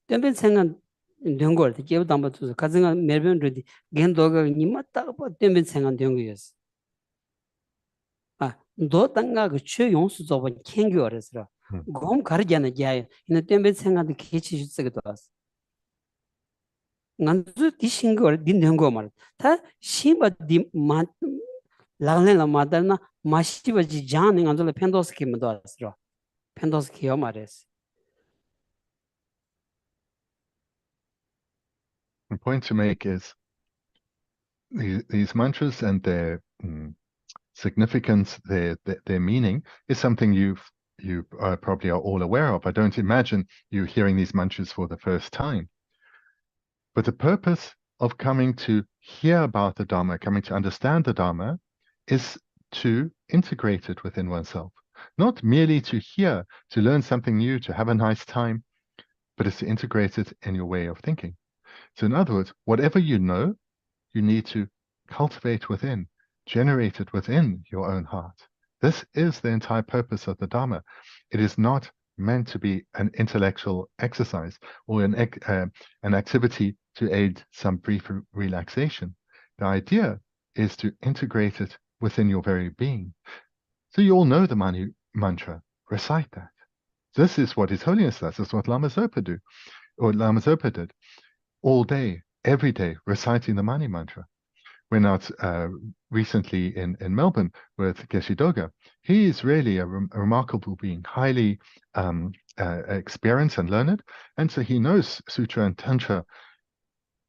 땜벤 생각 된 거를 기업 담아서 가정가 매번 그러디 겐도가 니마 따고 땜벤 생각 된 거였어 아, 너 땅가 그 최용수 저번 캥겨라서라. 곰 가르잖아 야. 이는 때문에 생각도 개치 쓰기도 왔어. 난도 디싱거 딘된 거 말. 다 심바 디마 라글라 마다나 마시바지 잔이 안들 펜도스키 뭐도 왔어. 펜도스키요 말했어. The point to make is these mantras and their significance, their meaning is something you probably are all aware of. I don't imagine you hearing these mantras for the first time. But the purpose of coming to hear about the Dharma, coming to understand the Dharma, is to integrate it within oneself. Not merely to hear, to learn something new, to have a nice time, but it's to integrate it in your way of thinking. So in other words, whatever you know, you need to cultivate within, generate it within your own heart. This is the entire purpose of the Dharma. It is not meant to be an intellectual exercise or an activity to aid some brief relaxation. The idea is to integrate it within your very being. So you all know the Mani mantra. Recite that. This is what His Holiness does. This is what Lama Zopa do, or Lama Zopa did, all day, every day, reciting the Mani mantra. We're out recently in Melbourne with Geshe Doga. He is really a remarkable being, highly experienced and learned, and so he knows Sutra and Tantra.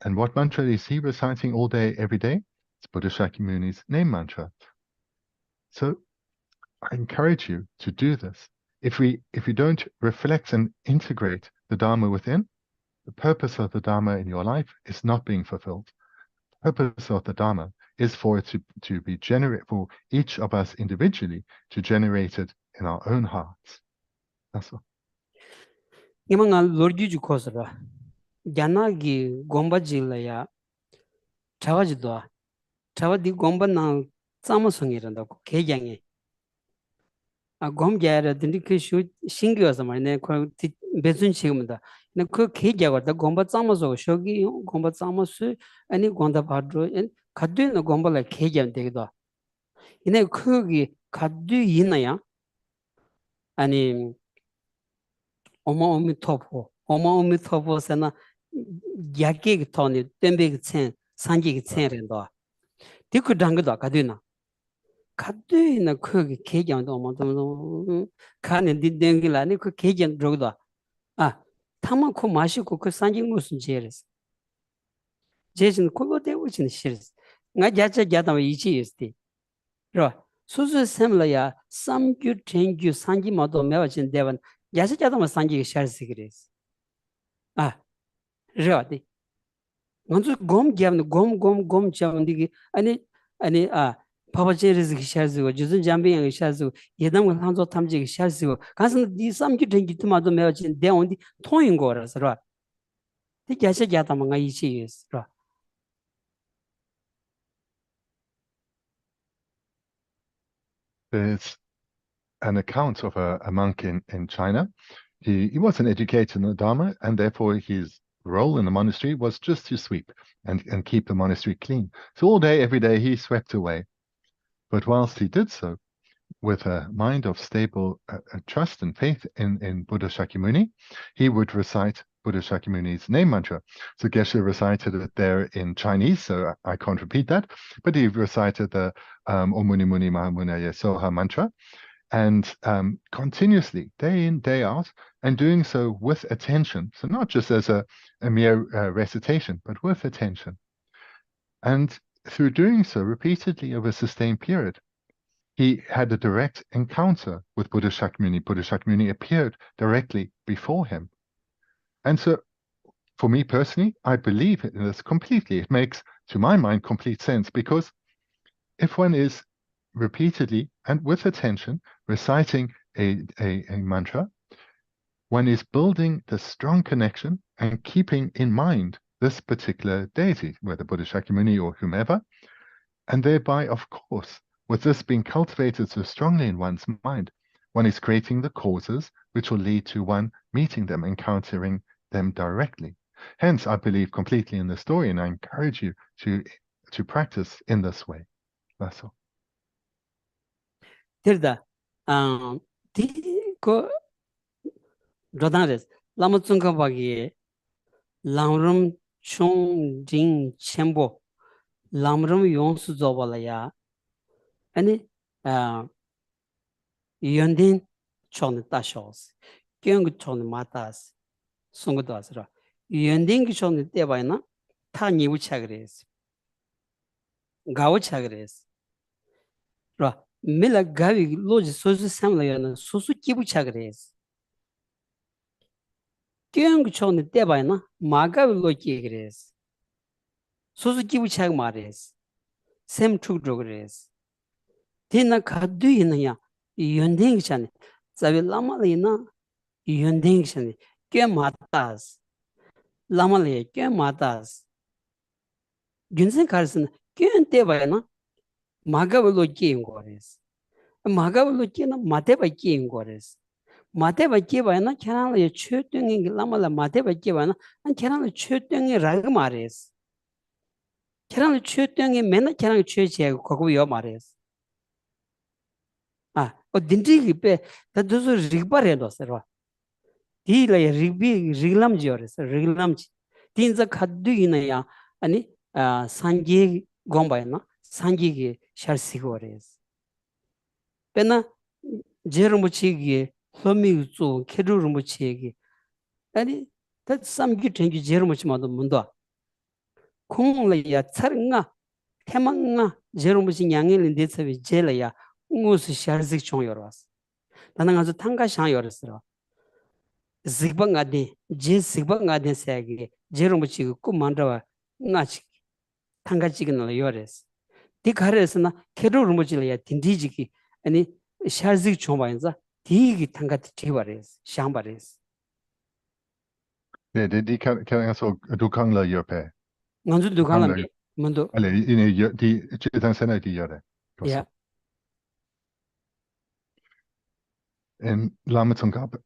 And what mantra is he reciting all day, every day? It's Buddha Shakyamuni's name mantra. So I encourage you to do this. If we don't reflect and integrate the Dharma within, the purpose of the Dharma in your life is not being fulfilled. The purpose of the Dharma is for it to be generate for each of us individually to generate it in our own hearts. That's all. 이만한 로르규주 코스라 야나기 곰바질라야 자와지도 자와디 곰바나 ጻ마성이란다고 개장에 아 곰게라 딘디크 슈 신기어서 말네 그 배순 지금다 그 개자가 곰바 ጻ마서 쇼기 곰바 ጻ마스 아니 곰다 바드로 가드는 곰바라 개장 되기도 이네 그기 가드 이나야 아니 어마어마토포세나 야게 토니 템베기 첸 산지기 첸ren도 디크 당거도 가드나 가드나 그 개장도 어마도 가는 딘댕기라니 그 개장 들어도 아 타만코 마시고 그 산지 무슨 제레스 제진 그거 되고 진 싫스 나 자자 자다 이치 있지 로 수수 셈라야 삼규 땡규 산지 모두 매워진 대원 야세 자다만 산지 샤르스 그레스 아 저디 먼저 곰 잡는 곰 잡는디 아니 파바제르스 샤르스고 주준 잠비양 샤르스고 예담 한조 탐지 샤르스고 가서 디 삼규 땡규 토마도 매워진 대원디 통인 거라서 로 야세 자다만 이치 있어 로 There's an account of a monk in China. He wasn't educated in the Dharma, and therefore his role in the monastery was just to sweep and keep the monastery clean. So all day, every day, he swept away. But whilst he did so, with a mind of stable trust and faith in Buddha Shakyamuni, he would recite Buddha Shakyamuni's name mantra. So Geshe recited it there in Chinese, so I can't repeat that, but he recited the Om Muni Muni Mahamunaya Soha mantra, and continuously, day in, day out, and doing so with attention. So not just as a mere recitation, but with attention. And through doing so repeatedly over a sustained period, he had a direct encounter with Buddha Shakyamuni. Buddha Shakyamuni appeared directly before him. And so, for me personally, I believe in this completely. It makes, to my mind, complete sense, because if one is repeatedly and with attention reciting a mantra, one is building the strong connection and keeping in mind this particular deity, whether Buddha Shakyamuni or whomever, and thereby, of course, with this being cultivated so strongly in one's mind, one is creating the causes which will lead to one meeting them, encountering them directly. Hence, I believe completely in the story, and I encourage you to practice in this way. That's all. 들다 디고 로다레스 라모츠응가바기 람름 총징 쳔보 람름 용수 조발야 아니 연딘 촌 따쇼스 경그 촌 마타스 송고도 아스라 연딘 촌 때바이나 타 니우차 그레스 가오차 그레스 라 밀라 가위 로지 소수 삼라야는 소수 기부차 그레스 경그 촌 때바이나 마가위 로기 그레스 소수 기부차 말레스 샘 투그로 그레스 디나 가두이나야 연댕이잖아. 자비 라마리나 연댕이잖아. 꽤 마타스. 라마리 꽤 마타스. 균생 가르스는 꽤 때바이나 마가블로 끼인 거레스. 마가블로 끼는 마테바 끼인 거레스. 마테바 끼바이나 캐나라의 최등의 라마라 마테바 끼바이나 안 캐나라의 최등의 라그 말레스. 캐나라의 최등의 맨날 캐나라의 최제고 거기요 말레스. 딘지기 빼 다도서 리바레도 서와 디라이 리비 리글람지어스 리글람지 딘자 카드이나야 아니 산지 곰바이나 산지기 샤르시고레스 페나 제르무치기 소미우조 케루르무치기 아니 다 삼기 땡기 제르무치마도 문도 콩라야 차르가 태망가 제르무치 양일인 데서비 제라야 무스 샤르식 총여러스 나는 아주 탕가샹 열었어 zigba ngade je zigba ngade sage je rumchi ku mandawa ngachi tanga chigna yores di kharesna keru rumchi ya tindiji ani sharzik chombainza di tanga tiwares shambares di kan så du kangla gör pe. nganzu Du dukala kangla. me mando Eller ini di chitan sena di gör det. ja In Lametzungkappe,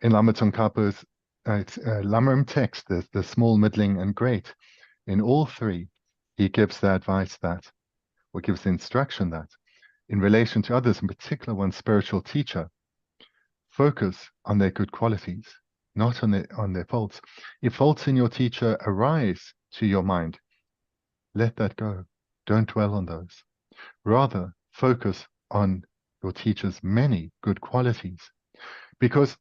in Lametzungkappe's Lamrim text, the small, middling, and great, in all three, he gives the advice that, or gives the instruction that, in relation to others, in particular one's spiritual teacher, focus on their good qualities, not on their faults. If faults in your teacher arise to your mind, let that go. Don't dwell on those. Rather, focus on your teacher's many good qualities. Because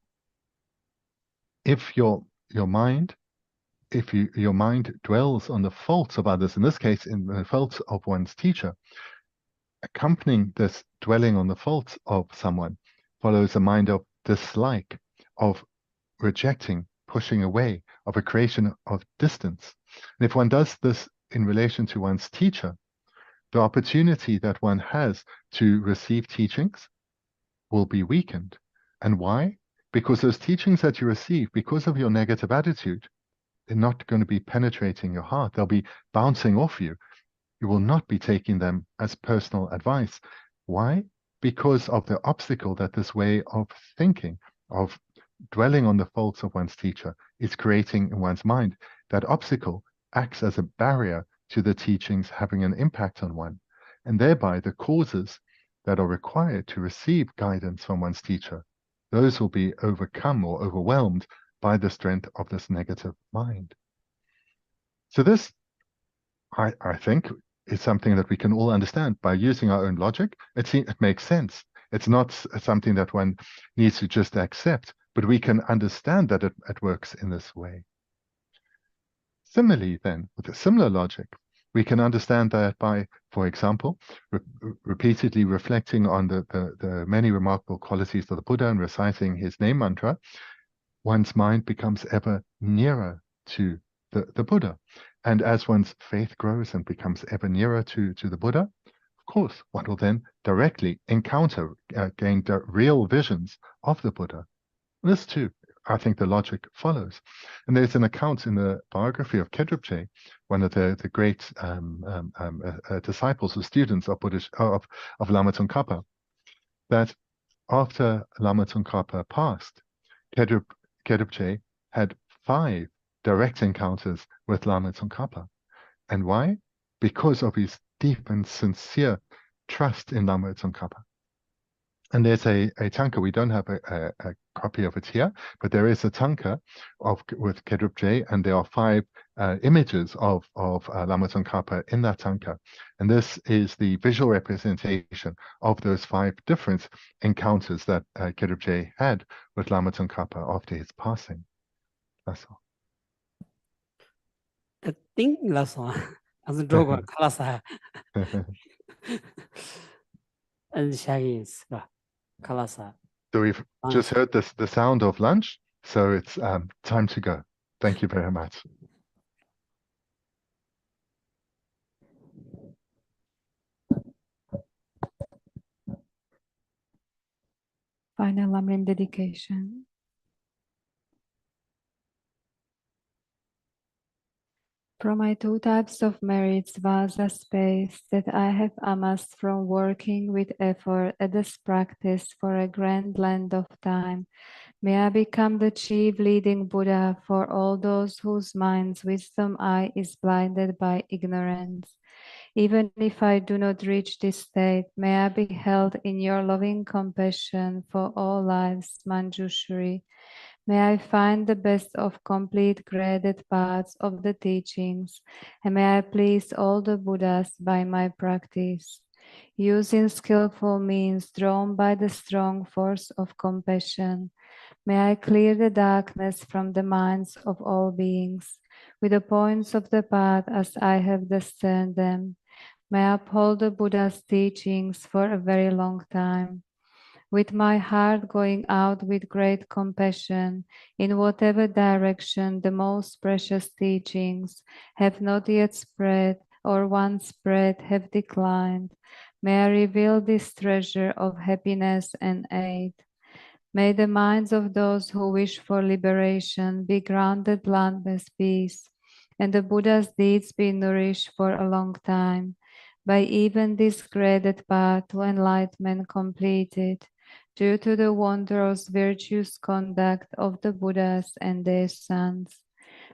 if your mind dwells on the faults of others, in this case, in the faults of one's teacher, accompanying this dwelling on the faults of someone follows a mind of dislike, of rejecting, pushing away, of a creation of distance. And if one does this in relation to one's teacher, the opportunity that one has to receive teachings will be weakened. And why? Because those teachings that you receive, because of your negative attitude, they're not going to be penetrating your heart. They'll be bouncing off you. You will not be taking them as personal advice. Why? Because of the obstacle that this way of thinking, of dwelling on the faults of one's teacher, is creating in one's mind. That obstacle acts as a barrier to the teachings having an impact on one, and thereby the causes that are required to receive guidance from one's teacher, those will be overcome or overwhelmed by the strength of this negative mind. So this, I think, is something that we can all understand by using our own logic. It makes sense. It's not something that one needs to just accept, but we can understand that it works in this way. Similarly, then, with a similar logic, we can understand that by, for example, repeatedly reflecting on the many remarkable qualities of the Buddha and reciting his name mantra, one's mind becomes ever nearer to the Buddha. And as one's faith grows and becomes ever nearer to the Buddha, of course, one will then directly encounter, gain real visions of the Buddha. This too, I think the logic follows. And there's an account in the biography of Kedrupje, one of the great disciples or students of Lama Tsongkhapa, that after Lama Tsongkhapa passed, Kedrupje had 5 direct encounters with Lama Tsongkhapa. And why? Because of his deep and sincere trust in Lama Tsongkhapa. And there's a tanka. We don't have a copy of it here, but there is a tanka with Kedrupje, and there are 5 images of Lama Tsongkhapa in that tanka. And this is the visual representation of those 5 different encounters that Kedrupje had with Lama Tsongkhapa after his passing. That's all. I think that's all. As a dog, kalasa. And shaggies, kalasa. So we've just heard the sound of lunch, so it's time to go. Thank you very much. Final Lamrim dedication. From my 2 types of merits vasa space that I have amassed from working with effort at this practice for a grand length of time, may I become the chief leading Buddha for all those whose minds' wisdom eye is blinded by ignorance. Even if I do not reach this state, may I be held in your loving compassion for all lives, Manjushri. May I find the best of complete graded paths of the teachings, and may I please all the Buddhas by my practice. Using skillful means drawn by the strong force of compassion, may I clear the darkness from the minds of all beings, with the points of the path as I have discerned them. May I uphold the Buddha's teachings for a very long time. with my heart going out with great compassion in whatever direction the most precious teachings have not yet spread or once spread have declined. May I reveal this treasure of happiness and aid. May the minds of those who wish for liberation be granted landless peace, and the Buddha's deeds be nourished for a long time. By even this graded path to enlightenment completed, due to the wondrous virtuous conduct of the Buddhas and their sons.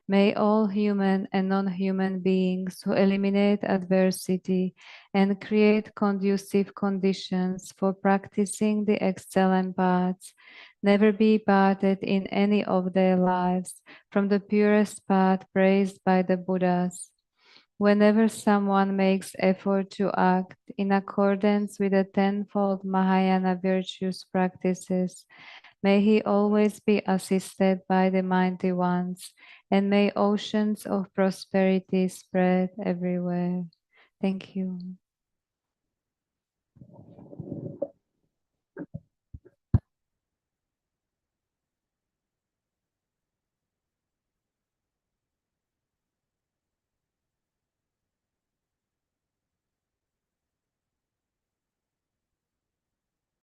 May all human and non-human beings who eliminate adversity and create conducive conditions for practicing the excellent paths never be parted in any of their lives from the purest path praised by the Buddhas. Whenever someone makes effort to act in accordance with the tenfold Mahayana virtuous practices, may he always be assisted by the mighty ones, and may oceans of prosperity spread everywhere. Thank you.